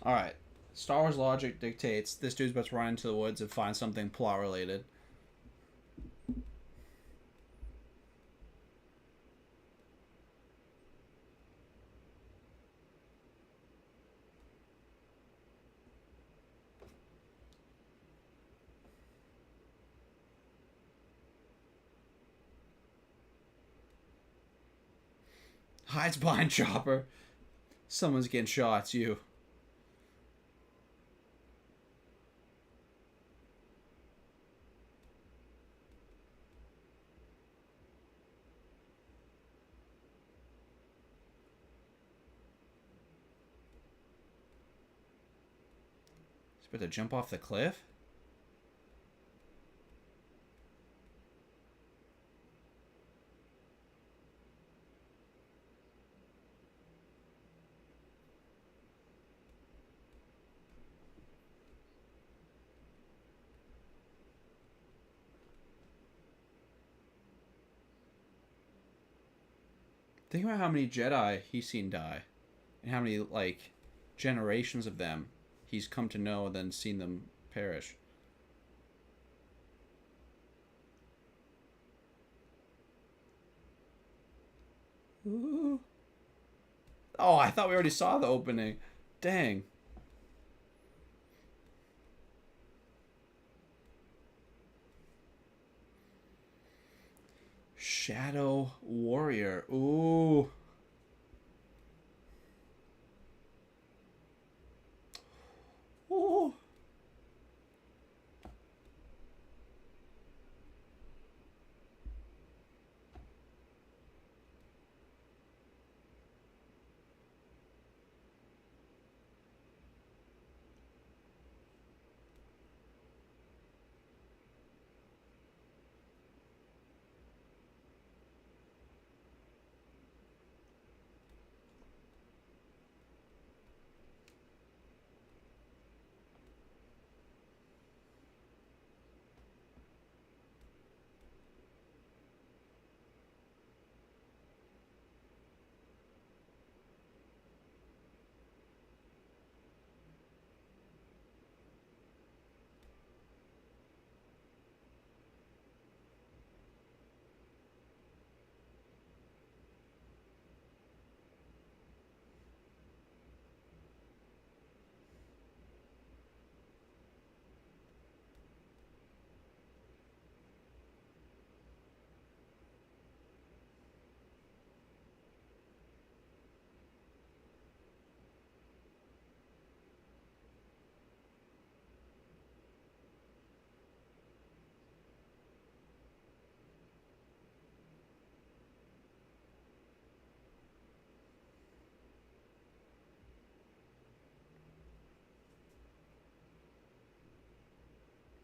All right. Star Wars logic dictates this dude's about to run into the woods and find something plot related. Hides behind Chopper. Someone's getting shot. It's you. He's about to jump off the cliff. Think about how many Jedi he's seen die, and how many like generations of them he's come to know and then seen them perish. Ooh. Oh, I thought we already saw the opening. Dang. Shadow Warrior. Ooh. Ooh.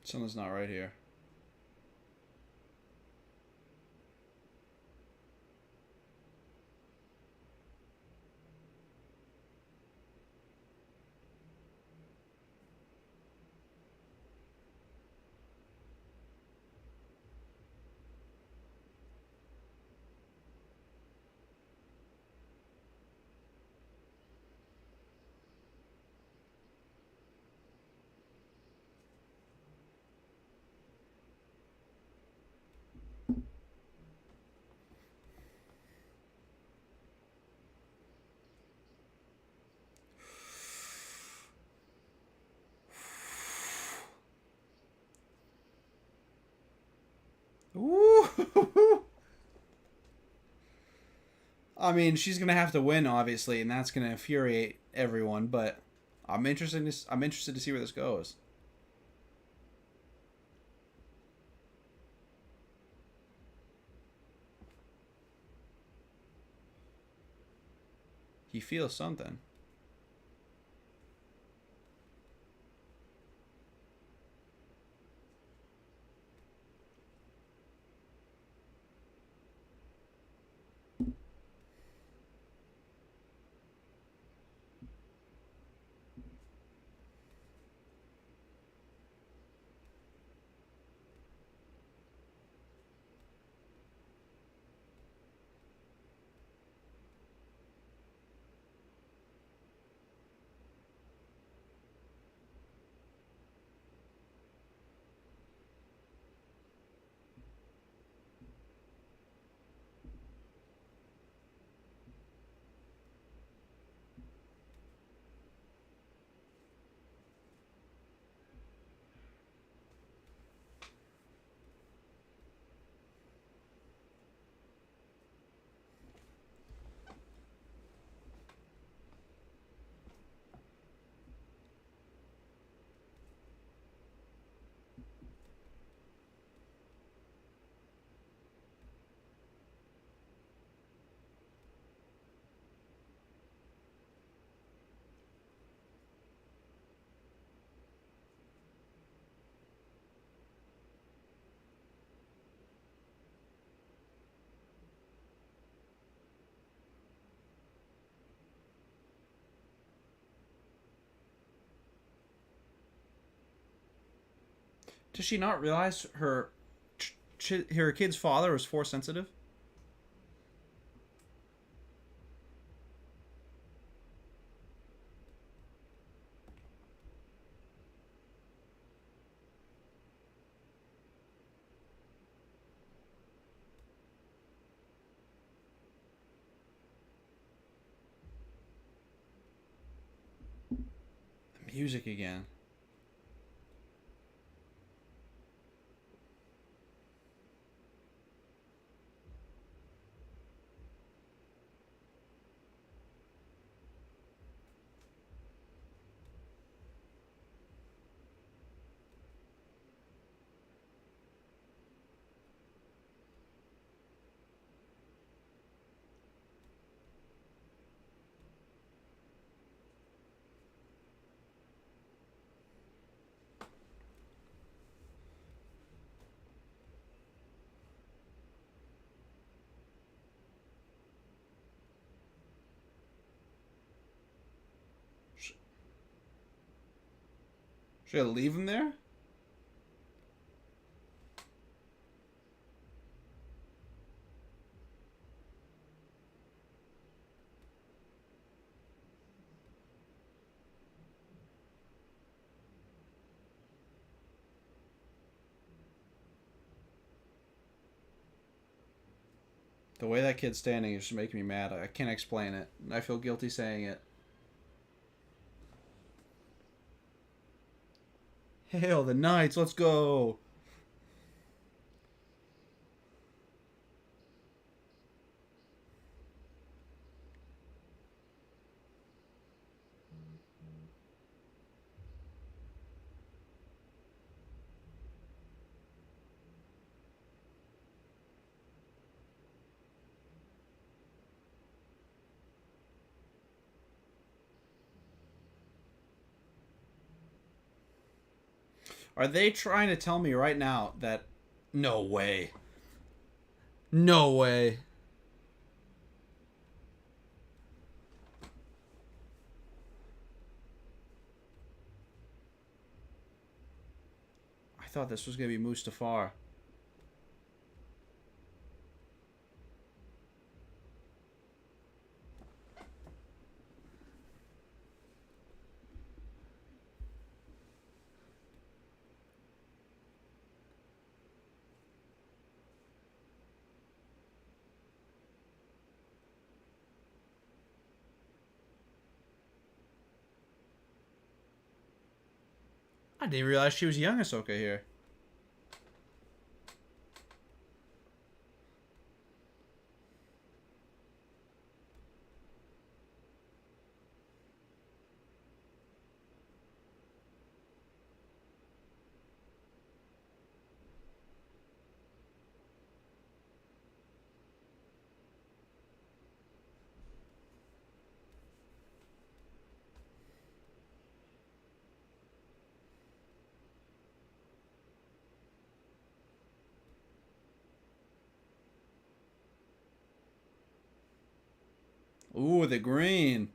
Something's not right here. Ooh. I mean, she's gonna have to win, obviously, and that's gonna infuriate everyone. But I'm interested to see where this goes. He feels something. Does she not realize her kid's father is force sensitive? The music again. Should I leave him there? The way that kid's standing is just making me mad. I can't explain it. I feel guilty saying it. Hail the Knights, let's go! Are they trying to tell me right now that... No way. No way. I thought this was going to be Mustafar. I didn't realize she was young Ahsoka here. Ooh, the green.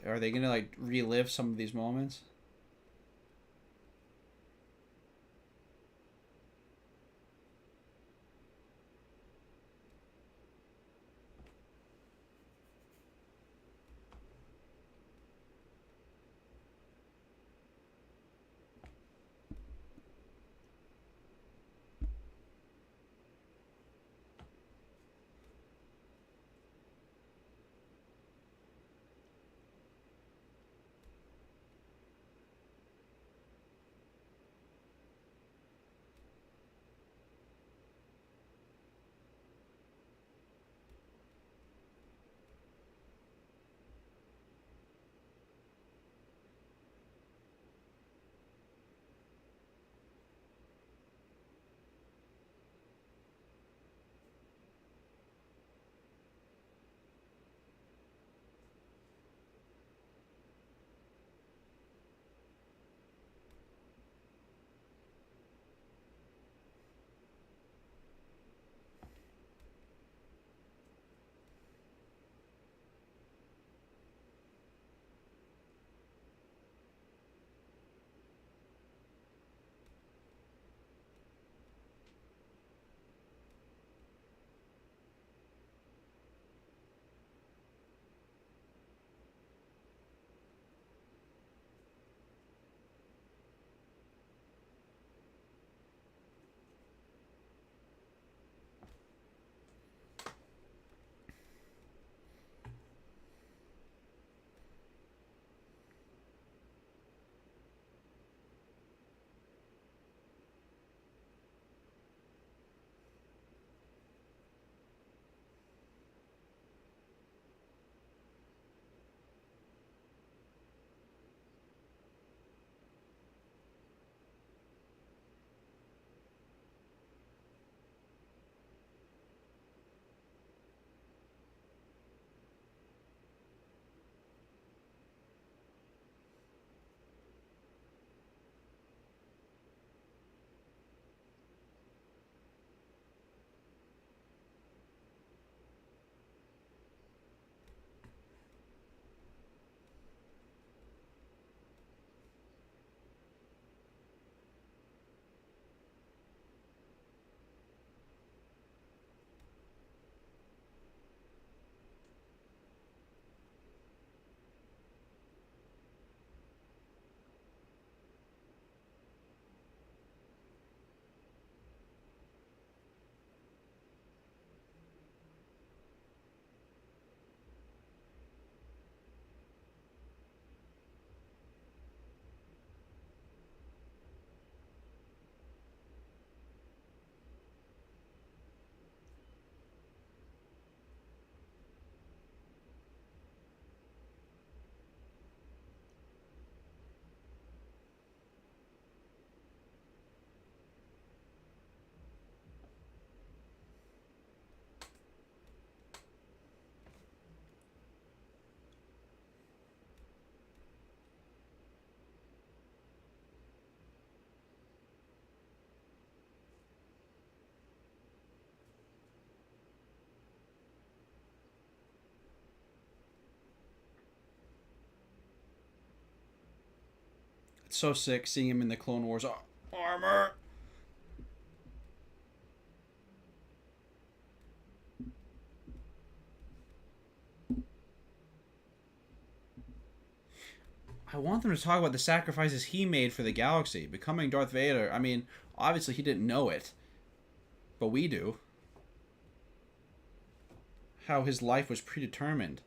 Are they gonna like relive some of these moments? so sick seeing him in the Clone Wars armor. I want them to talk about the sacrifices he made for the galaxy, becoming Darth Vader. I mean, obviously he didn't know it, but we do. How his life was predetermined.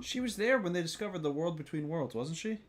She was there when they discovered the world between worlds, wasn't she?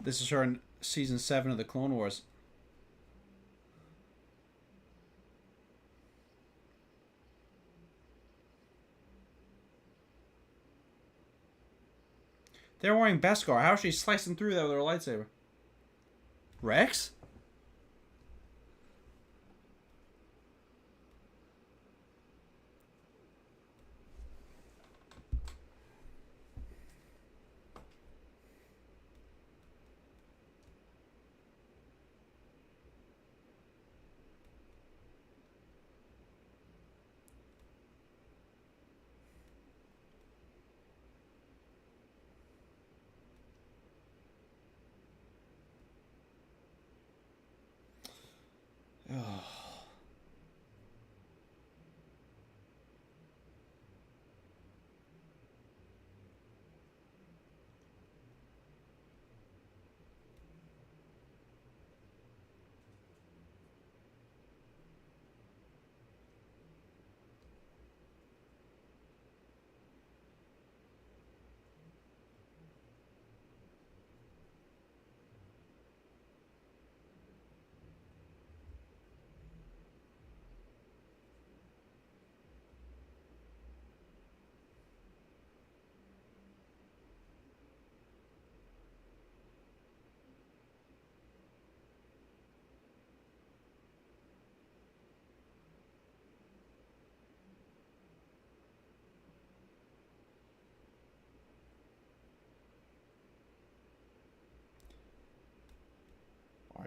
This is her in season 7 of the Clone Wars. They're wearing Beskar. How is she slicing through that with her lightsaber? Rex?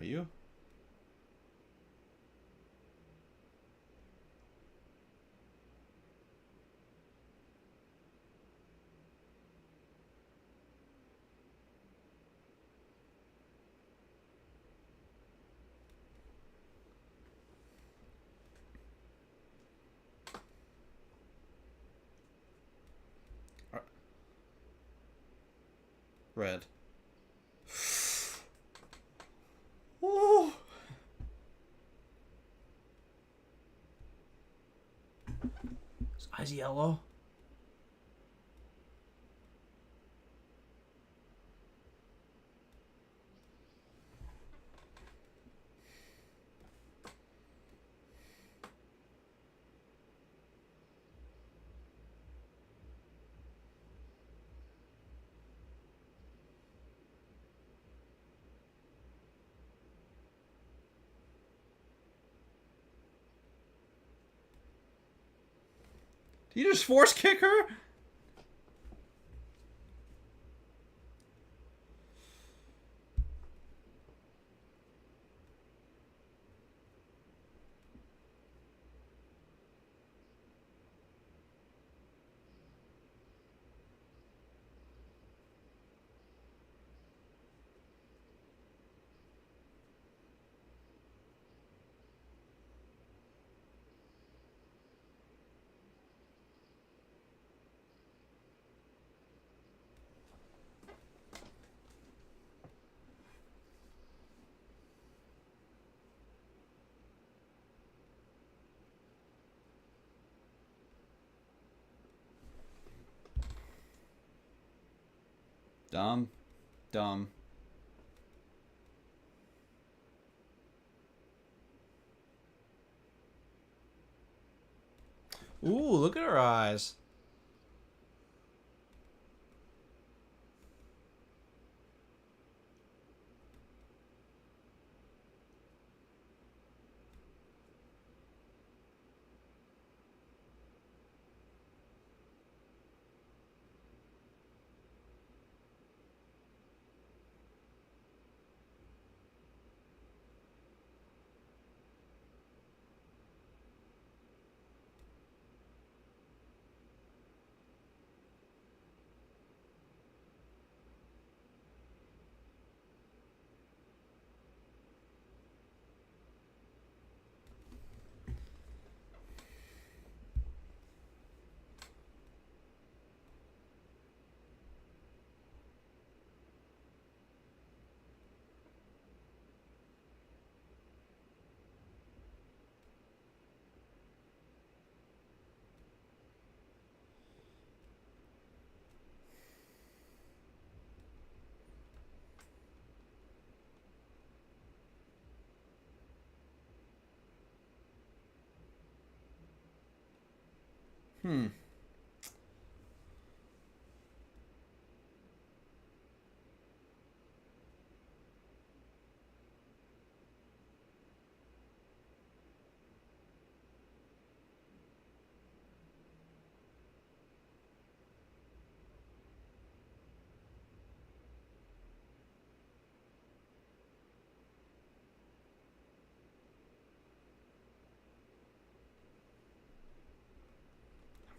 Are you? Red. Ooh. His eyes yellow. Did you just force kick her? Dumb. Dumb. Ooh, look at her eyes. Hmm.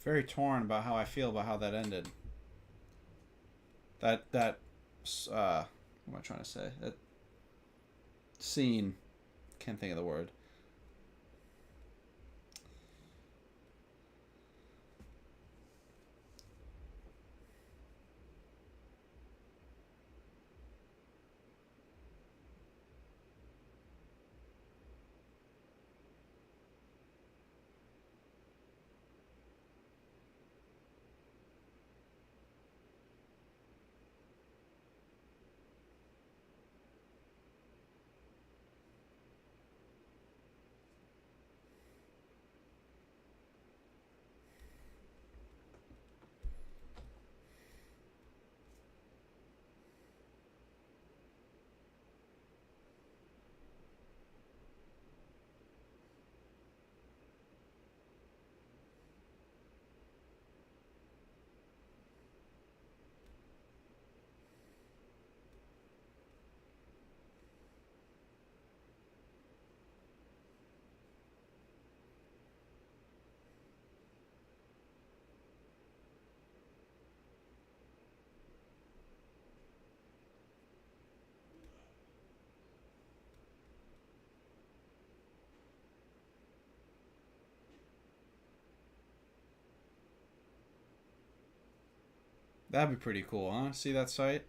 Very torn about how I feel about how that ended. That what am I trying to say? That scene, can't think of the word. That'd be pretty cool, huh? See that site?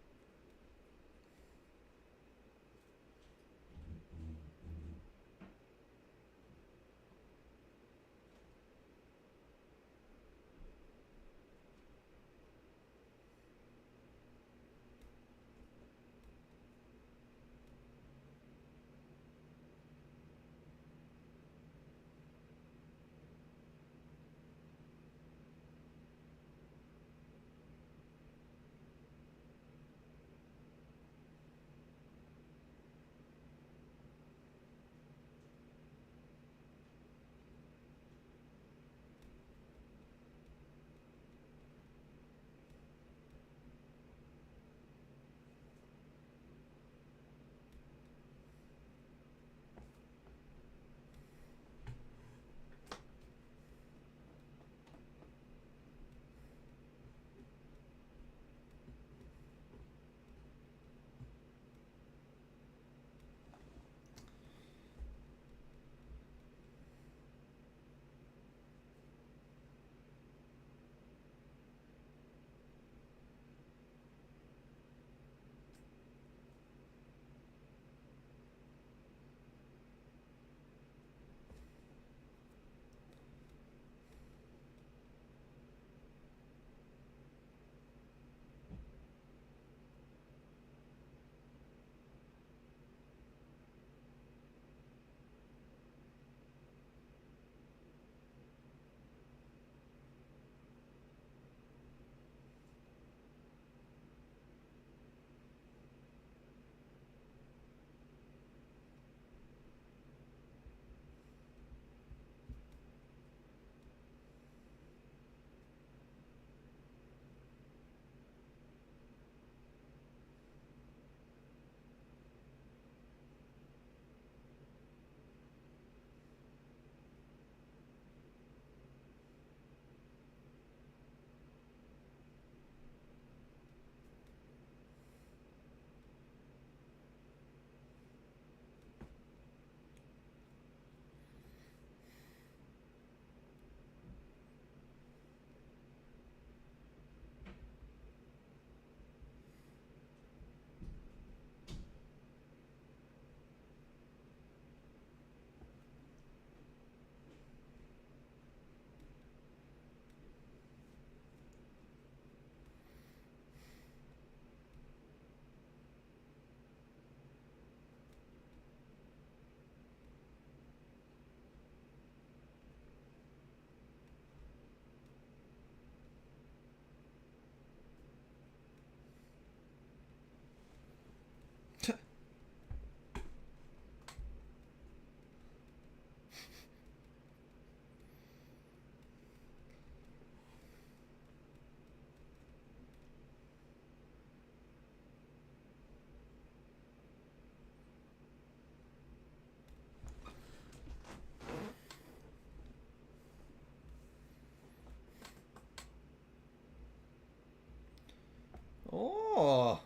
Oh,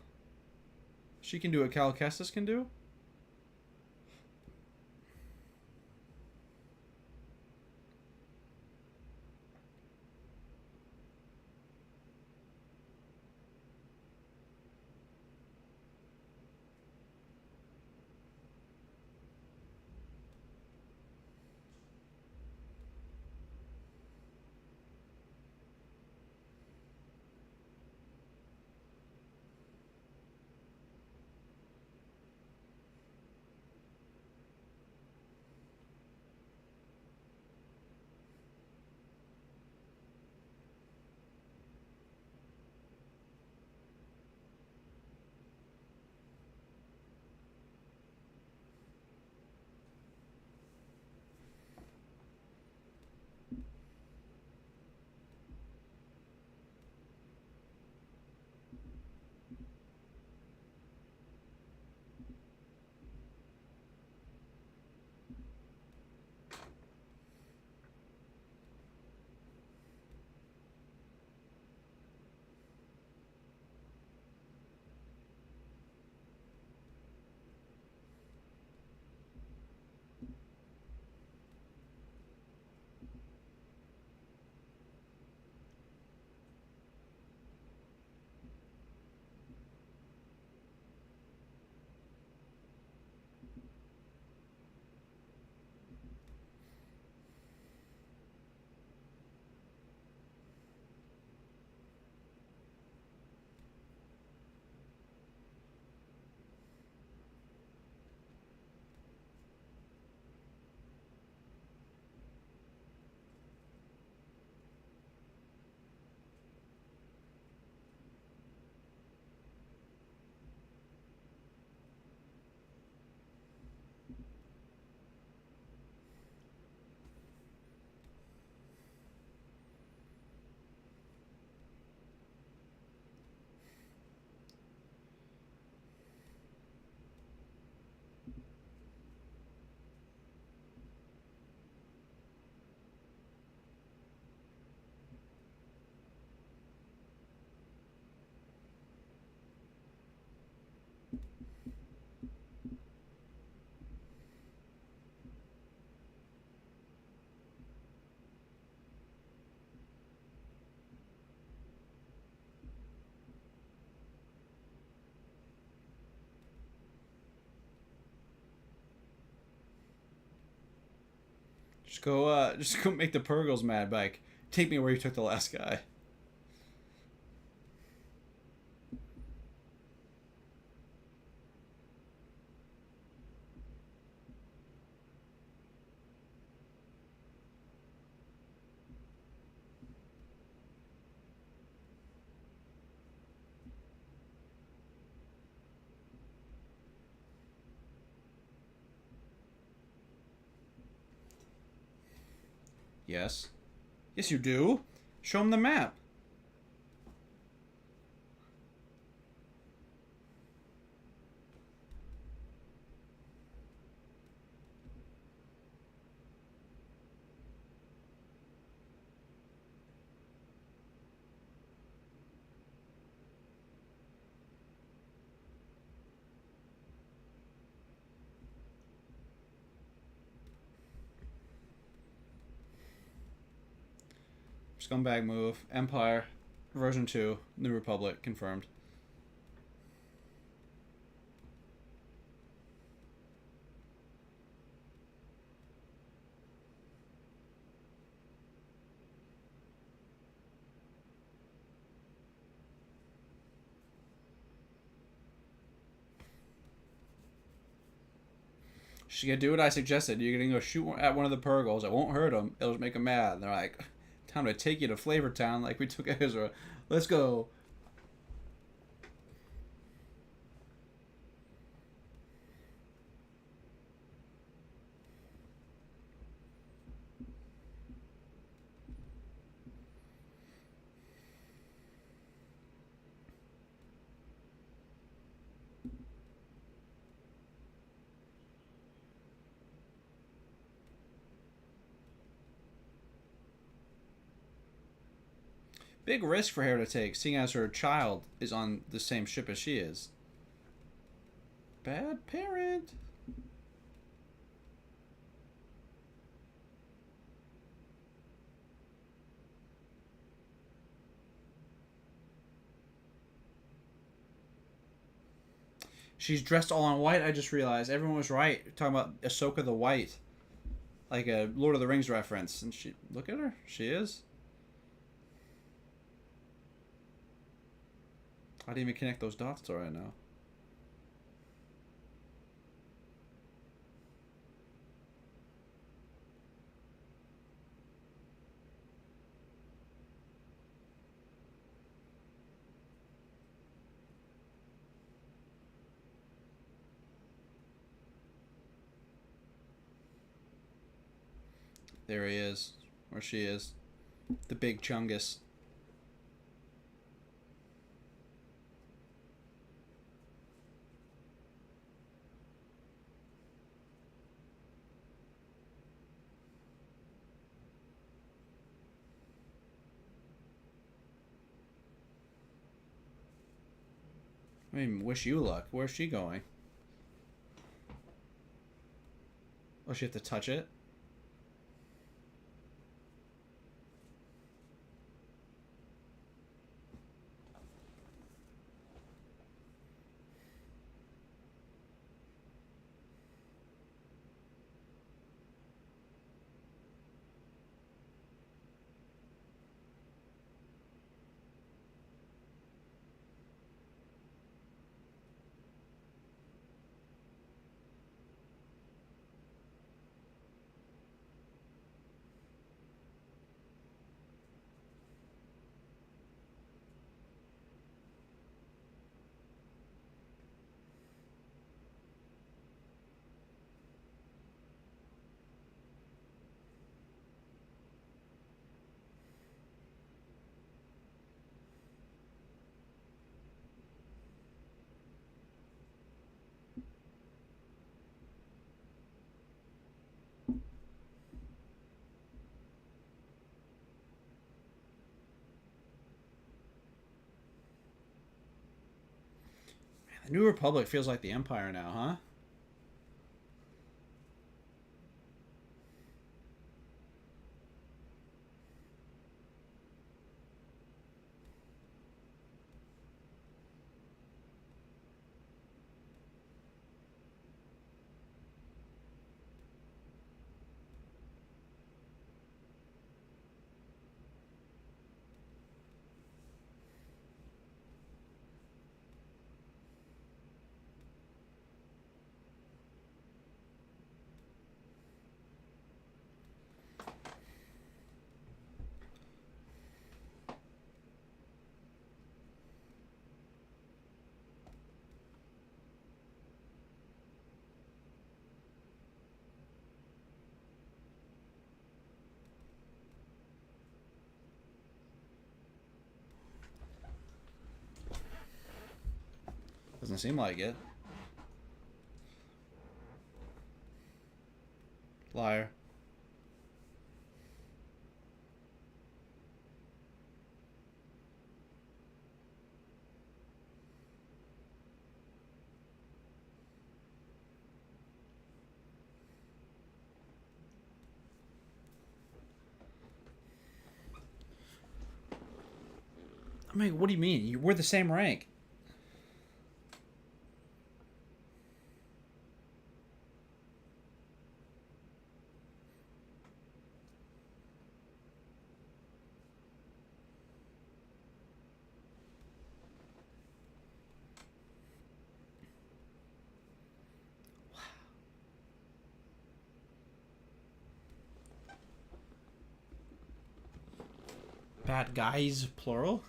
she can do what Cal Kestis can do. Just go make the Purgles mad. Like, take me where you took the last guy. Yes. Yes, you do. Show him the map. Scumbag move. Empire. Version 2. New Republic. Confirmed. She's gonna do what I suggested. You're gonna go shoot at one of the Purgles. It won't hurt them. It'll just make them mad. And they're like, time to take you to Flavor Town like we took Ezra. Let's go. Big risk for her to take, seeing as her child is on the same ship as she is. Bad parent. She's dressed all in white, I just realized. Everyone was right. Talking about Ahsoka the White. Like a Lord of the Rings reference. And she, look at her. She is. I didn't even connect those dots till right now. There he is. Or she is. The big Chungus. I mean, wish you luck. Where's she going? Oh, she have to touch it? The New Republic feels like the Empire now, huh? Doesn't seem like it. Liar. I mean, what do you mean? We're the same rank. Bad guys, plural?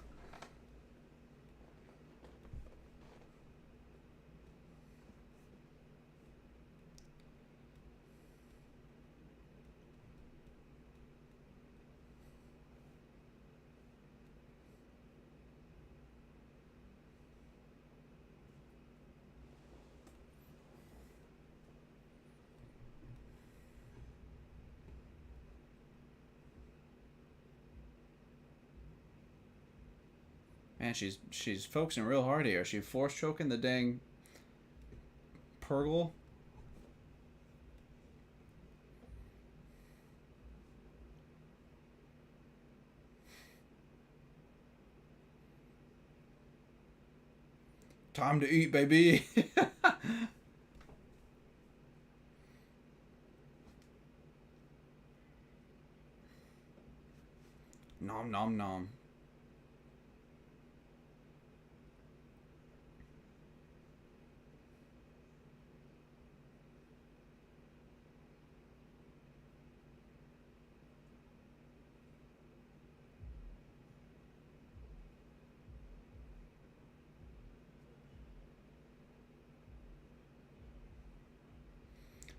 Man, she's focusing real hard here. She force choking the dang Purgle. Time to eat, baby. Nom nom nom.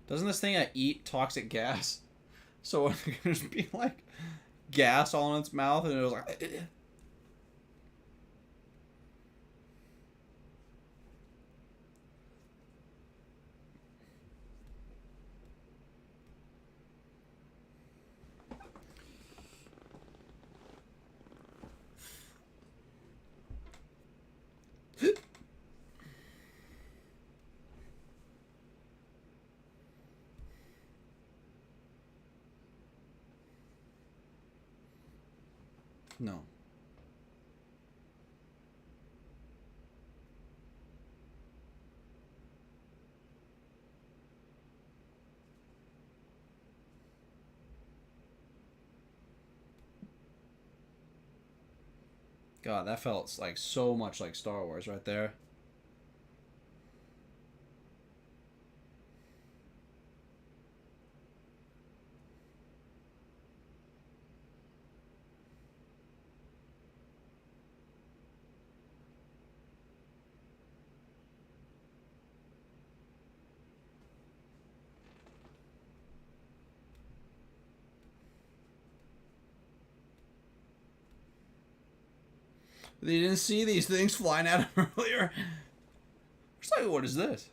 Doesn't this thing eat toxic gas? So it could just be like gas all in its mouth, and it was like. No. God, that felt like so much like Star Wars right there. They didn't see these things flying at him earlier. It's like, what is this?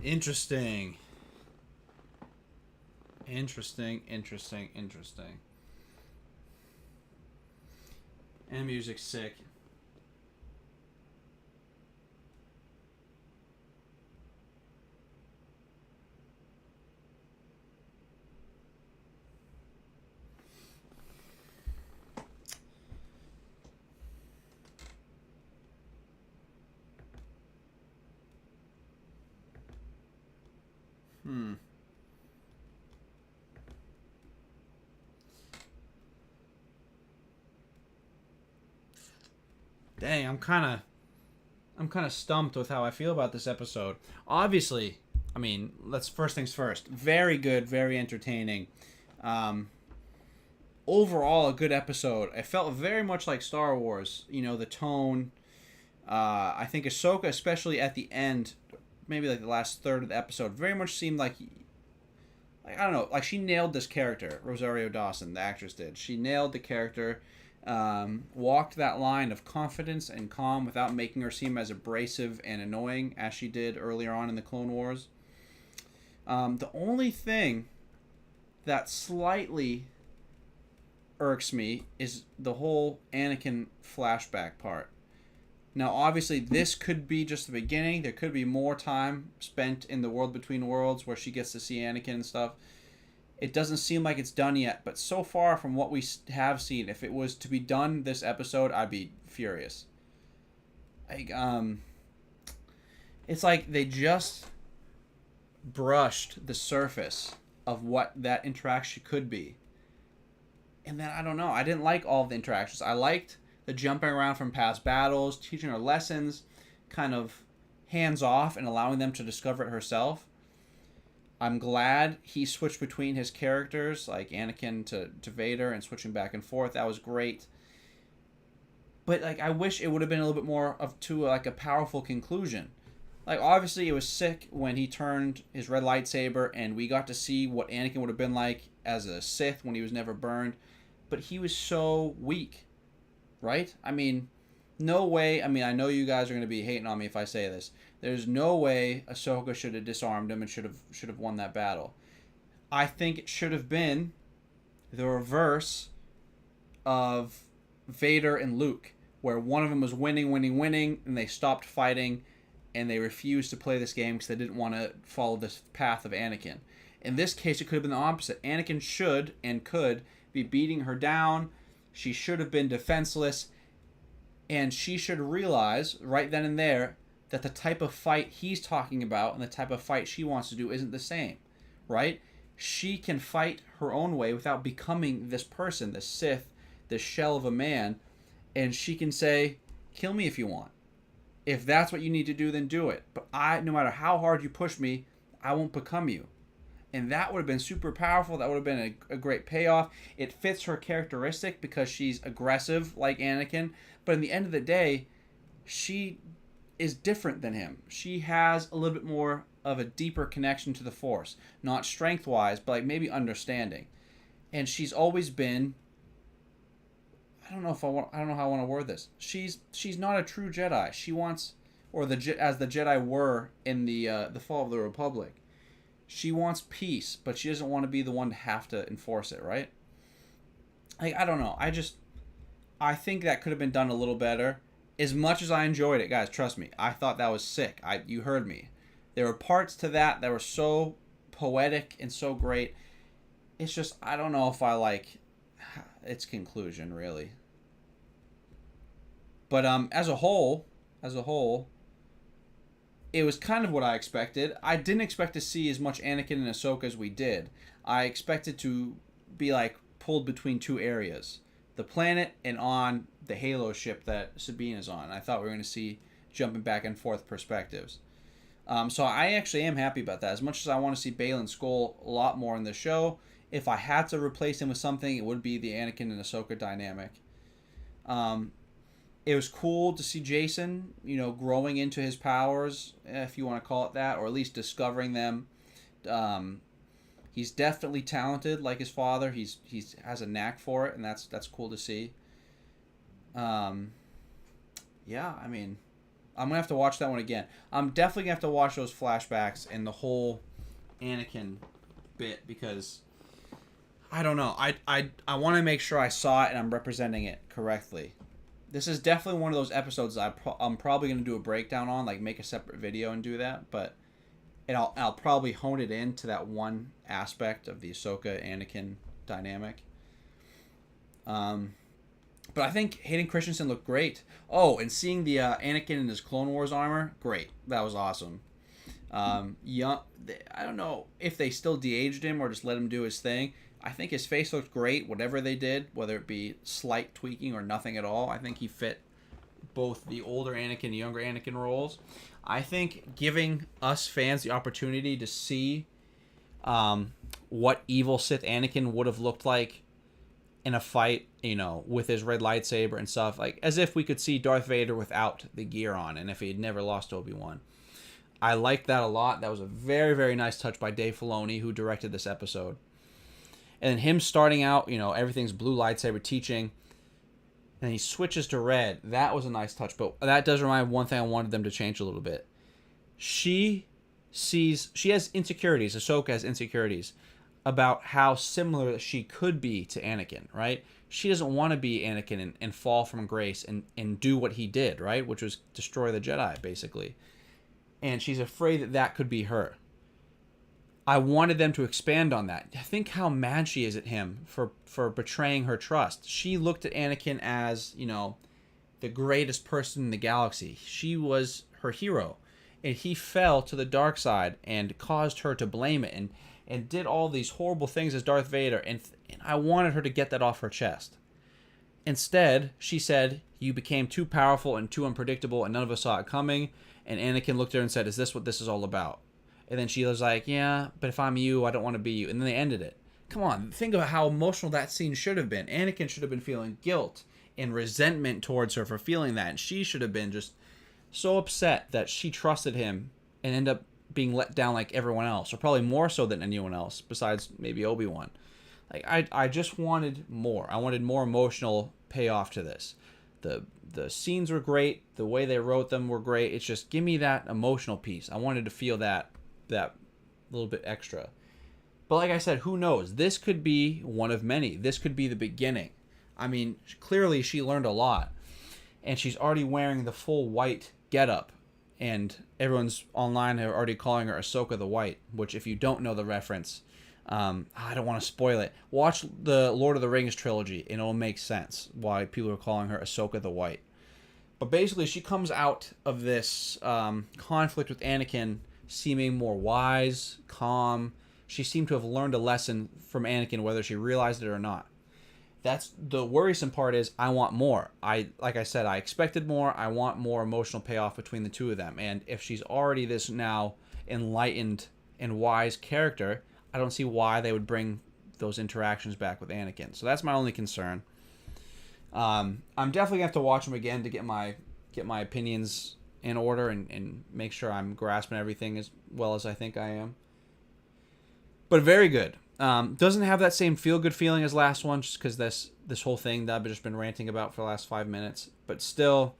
Interesting. Interesting. And music's sick. Hmm. Dang, I'm kind of stumped with how I feel about this episode. Obviously, I mean, let's first things first. Very good, very entertaining. Um, Overall, a good episode. It felt very much like Star Wars. You know, the tone. I think Ahsoka, especially at the end, maybe like the last third of the episode, very much seemed like I don't know, like she nailed this character. Rosario Dawson, the actress, did. She nailed the character. Walked that line of confidence and calm without making her seem as abrasive and annoying as she did earlier on in the Clone Wars. The only thing that slightly irks me is the whole Anakin flashback part. Now, obviously, this could be just the beginning. There could be more time spent in the world between worlds where she gets to see Anakin and stuff. It doesn't seem like it's done yet, but so far from what we have seen, if it was to be done this episode, I'd be furious. Like, it's like they just brushed the surface of what that interaction could be. And then I don't know. I didn't like all of the interactions. I liked the jumping around from past battles, teaching her lessons, kind of hands off and allowing them to discover it herself. I'm glad he switched between his characters, like Anakin to Vader, and switching back and forth. That was great. But like, I wish it would have been a little bit more of to like a powerful conclusion. Like, obviously, it was sick when he turned his red lightsaber, and we got to see what Anakin would have been like as a Sith when he was never burned. But he was so weak, right? I mean, no way. I mean, I know you guys are going to be hating on me if I say this. There's no way Ahsoka should have disarmed him and should have won that battle. I think it should have been the reverse of Vader and Luke, where one of them was winning, and they stopped fighting, and they refused to play this game because they didn't want to follow this path of Anakin. In this case, it could have been the opposite. Anakin should and could be beating her down. She should have been defenseless, and she should realize right then and there that the type of fight he's talking about and the type of fight she wants to do isn't the same, right? She can fight her own way without becoming this person, this Sith, this shell of a man, and she can say, kill me if you want. If that's what you need to do, then do it. But no matter how hard you push me, I won't become you. And that would have been super powerful. That would have been a great payoff. It fits her characteristic because she's aggressive like Anakin. But in the end of the day, she is different than him. She has a little bit more of a deeper connection to the Force. Not strength-wise, but like maybe understanding. And she's always been... I don't know how I want to word this. She's not a true Jedi. She wants... Or as the Jedi were in the Fall of the Republic. She wants peace, but she doesn't want to be the one to have to enforce it, right? Like, I don't know. I think that could have been done a little better. As much as I enjoyed it, guys, trust me, I thought that was sick. You heard me. There were parts to that were so poetic and so great. It's just, I don't know if I like its conclusion, really. But as a whole, it was kind of what I expected. I didn't expect to see as much Anakin and Ahsoka as we did. I expected to be like pulled between two areas, the planet and on the Halo ship that Sabine is on. I thought we were going to see jumping back and forth perspectives. So I actually am happy about that. As much as I want to see Baylan Skoll a lot more in the show, if I had to replace him with something, it would be the Anakin and Ahsoka dynamic. It was cool to see Jason, growing into his powers, if you want to call it that, or at least discovering them. He's definitely talented, like his father. He's has a knack for it, and that's cool to see. Yeah, I mean, I'm gonna have to watch that one again. I'm definitely gonna have to watch those flashbacks and the whole Anakin bit because I don't know. I want to make sure I saw it and I'm representing it correctly. This is definitely one of those episodes that I'm probably gonna do a breakdown on, like make a separate video and do that. But I'll probably hone it into that one aspect of the Ahsoka Anakin dynamic. But I think Hayden Christensen looked great. Oh, and seeing the Anakin in his Clone Wars armor, great. That was awesome. Young, I don't know if they still de-aged him or just let him do his thing. I think his face looked great, whatever they did, whether it be slight tweaking or nothing at all. I think he fit both the older Anakin and younger Anakin roles. I think giving us fans the opportunity to see what evil Sith Anakin would have looked like in a fight, with his red lightsaber and stuff, like as if we could see Darth Vader without the gear on and if he had never lost Obi-Wan. I liked that a lot. That was a very, very nice touch by Dave Filoni, who directed this episode. And him starting out, everything's blue lightsaber teaching, and he switches to red. That was a nice touch, but that does remind me of one thing I wanted them to change a little bit. She has insecurities. Ahsoka has insecurities about how similar she could be to Anakin, right? She doesn't want to be Anakin and fall from grace and do what he did, right? Which was destroy the Jedi, basically. And she's afraid that that could be her. I wanted them to expand on that. Think how mad she is at him for betraying her trust. She looked at Anakin as, the greatest person in the galaxy. She was her hero. And he fell to the dark side and caused her to blame it and did all these horrible things as Darth Vader. And I wanted her to get that off her chest. Instead, she said, "You became too powerful and too unpredictable and none of us saw it coming." And Anakin looked at her and said, "Is this what this is all about?" And then she was like, "Yeah, but if I'm you, I don't want to be you." And then they ended it. Come on, think about how emotional that scene should have been. Anakin should have been feeling guilt and resentment towards her for feeling that. And she should have been just so upset that she trusted him and ended up being let down like everyone else. Or probably more so than anyone else, besides maybe Obi-Wan. Like, I just wanted more. I wanted more emotional payoff to this. The scenes were great. The way they wrote them were great. It's just, give me that emotional piece. I wanted to feel that little bit extra. But like I said, who knows? This could be one of many. This could be the beginning. I mean, clearly she learned a lot. And she's already wearing the full white getup. And everyone's online are already calling her Ahsoka the White. Which, if you don't know the reference, I don't want to spoil it. Watch the Lord of the Rings trilogy, and it'll make sense why people are calling her Ahsoka the White. But basically, she comes out of this conflict with Anakin seeming more wise, calm. She seemed to have learned a lesson from Anakin, whether she realized it or not. That's the worrisome part. Is I want more. Like I said, I expected more. I want more emotional payoff between the two of them. And if she's already this now enlightened and wise character, I don't see why they would bring those interactions back with Anakin. So that's my only concern. I'm definitely gonna have to watch them again to get my opinions in order and make sure I'm grasping everything as well as I think I am. But very good. Doesn't have that same feel-good feeling as last one, just because this whole thing that I've just been ranting about for the last 5 minutes. But still,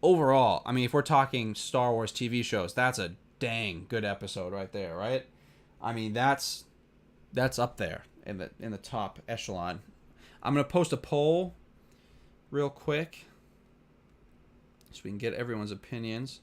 overall, I mean, if we're talking Star Wars TV shows, that's a dang good episode right there, right? I mean, that's up there in the top echelon. I'm gonna post a poll real quick so we can get everyone's opinions.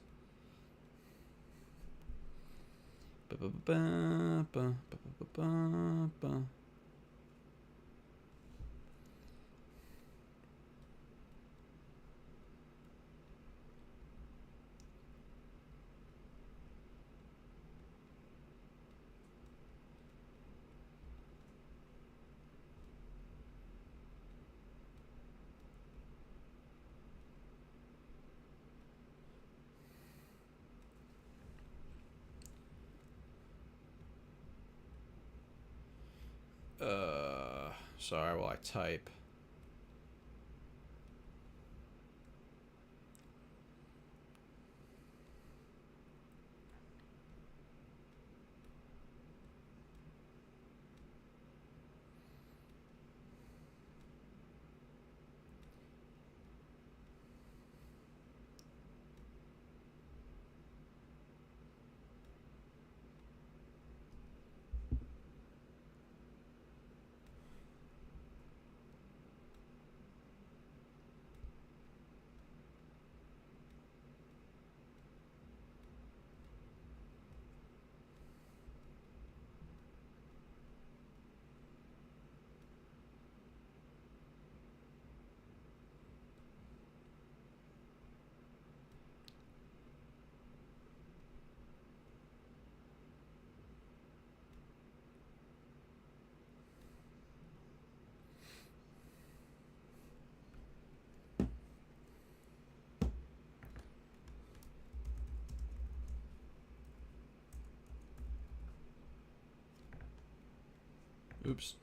Sorry while I type. Oops.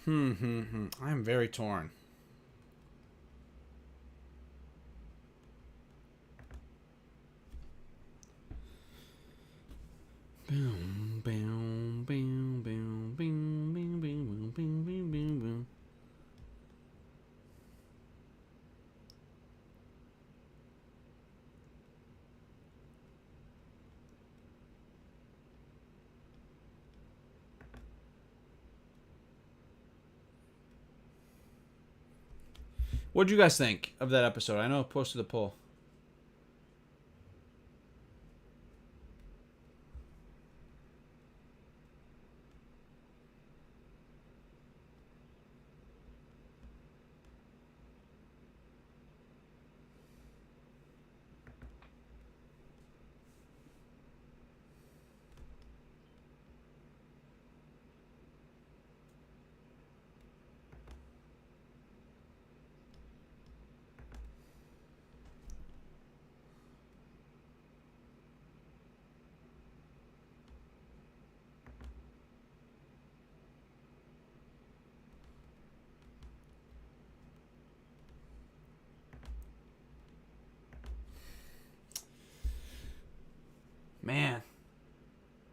I am very torn. Boom, boom, boom, boom, boom, boom, boom, boom, boom, boom, boom. What did you guys think of that episode? I know I posted a poll. Man,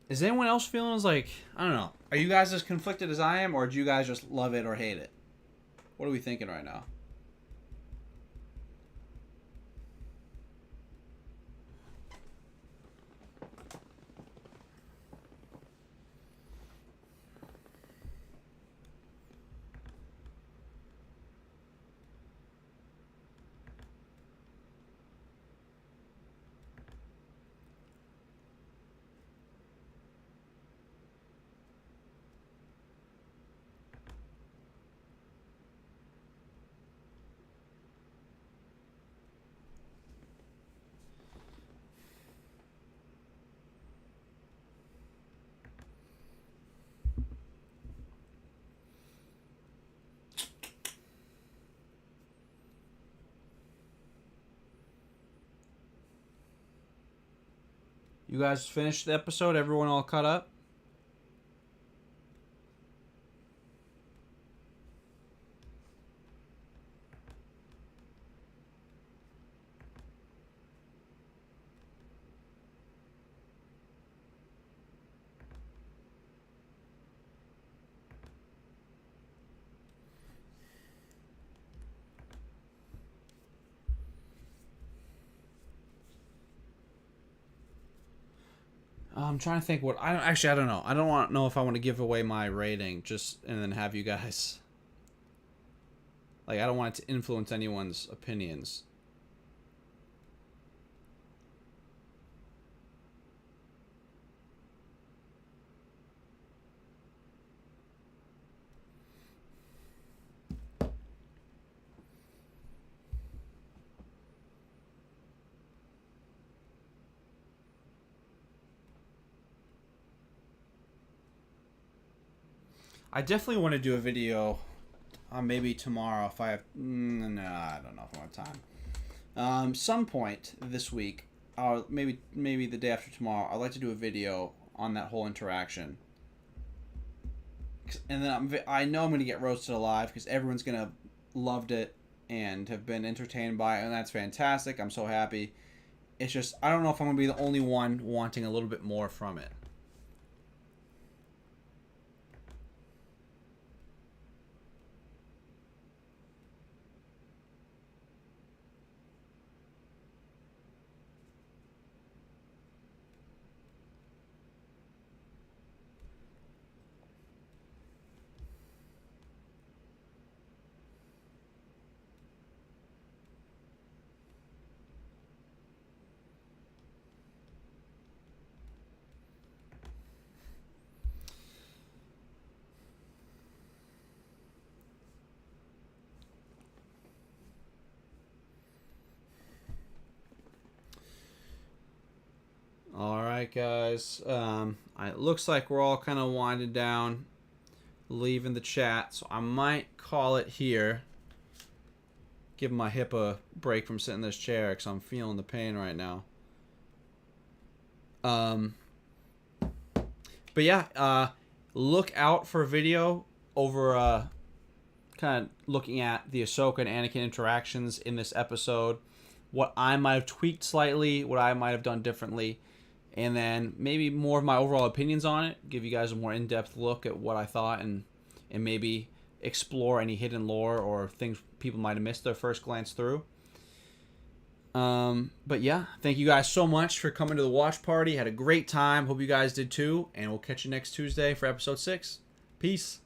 is anyone else feeling as like, I don't know. Are you guys as conflicted as I am, or do you guys just love it or hate it? What are we thinking right now? You guys finished the episode? Everyone all caught up? I'm trying to think what I don't know. I don't want to know if I want to give away my rating just and then have you guys like I don't want it to influence anyone's opinions. I definitely want to do a video maybe tomorrow if I have. No, I don't know if I have time. Some point this week, or maybe the day after tomorrow, I'd like to do a video on that whole interaction. And then I know I'm gonna get roasted alive because everyone's gonna loved it and have been entertained by it, and that's fantastic. I'm so happy. It's just I don't know if I'm gonna be the only one wanting a little bit more from it. All right, guys. It looks like we're all kind of winding down, leaving the chat, so I might call it here. Giving my hip a break from sitting in this chair because I'm feeling the pain right now. But yeah, look out for a video over kind of looking at the Ahsoka and Anakin interactions in this episode, what I might have tweaked slightly, what I might have done differently, and then maybe more of my overall opinions on it, give you guys a more in-depth look at what I thought, and maybe explore any hidden lore or things people might have missed their first glance through. But yeah, thank you guys so much for coming to the watch party. Had a great time. Hope you guys did too, and we'll catch you next Tuesday for episode 6. Peace.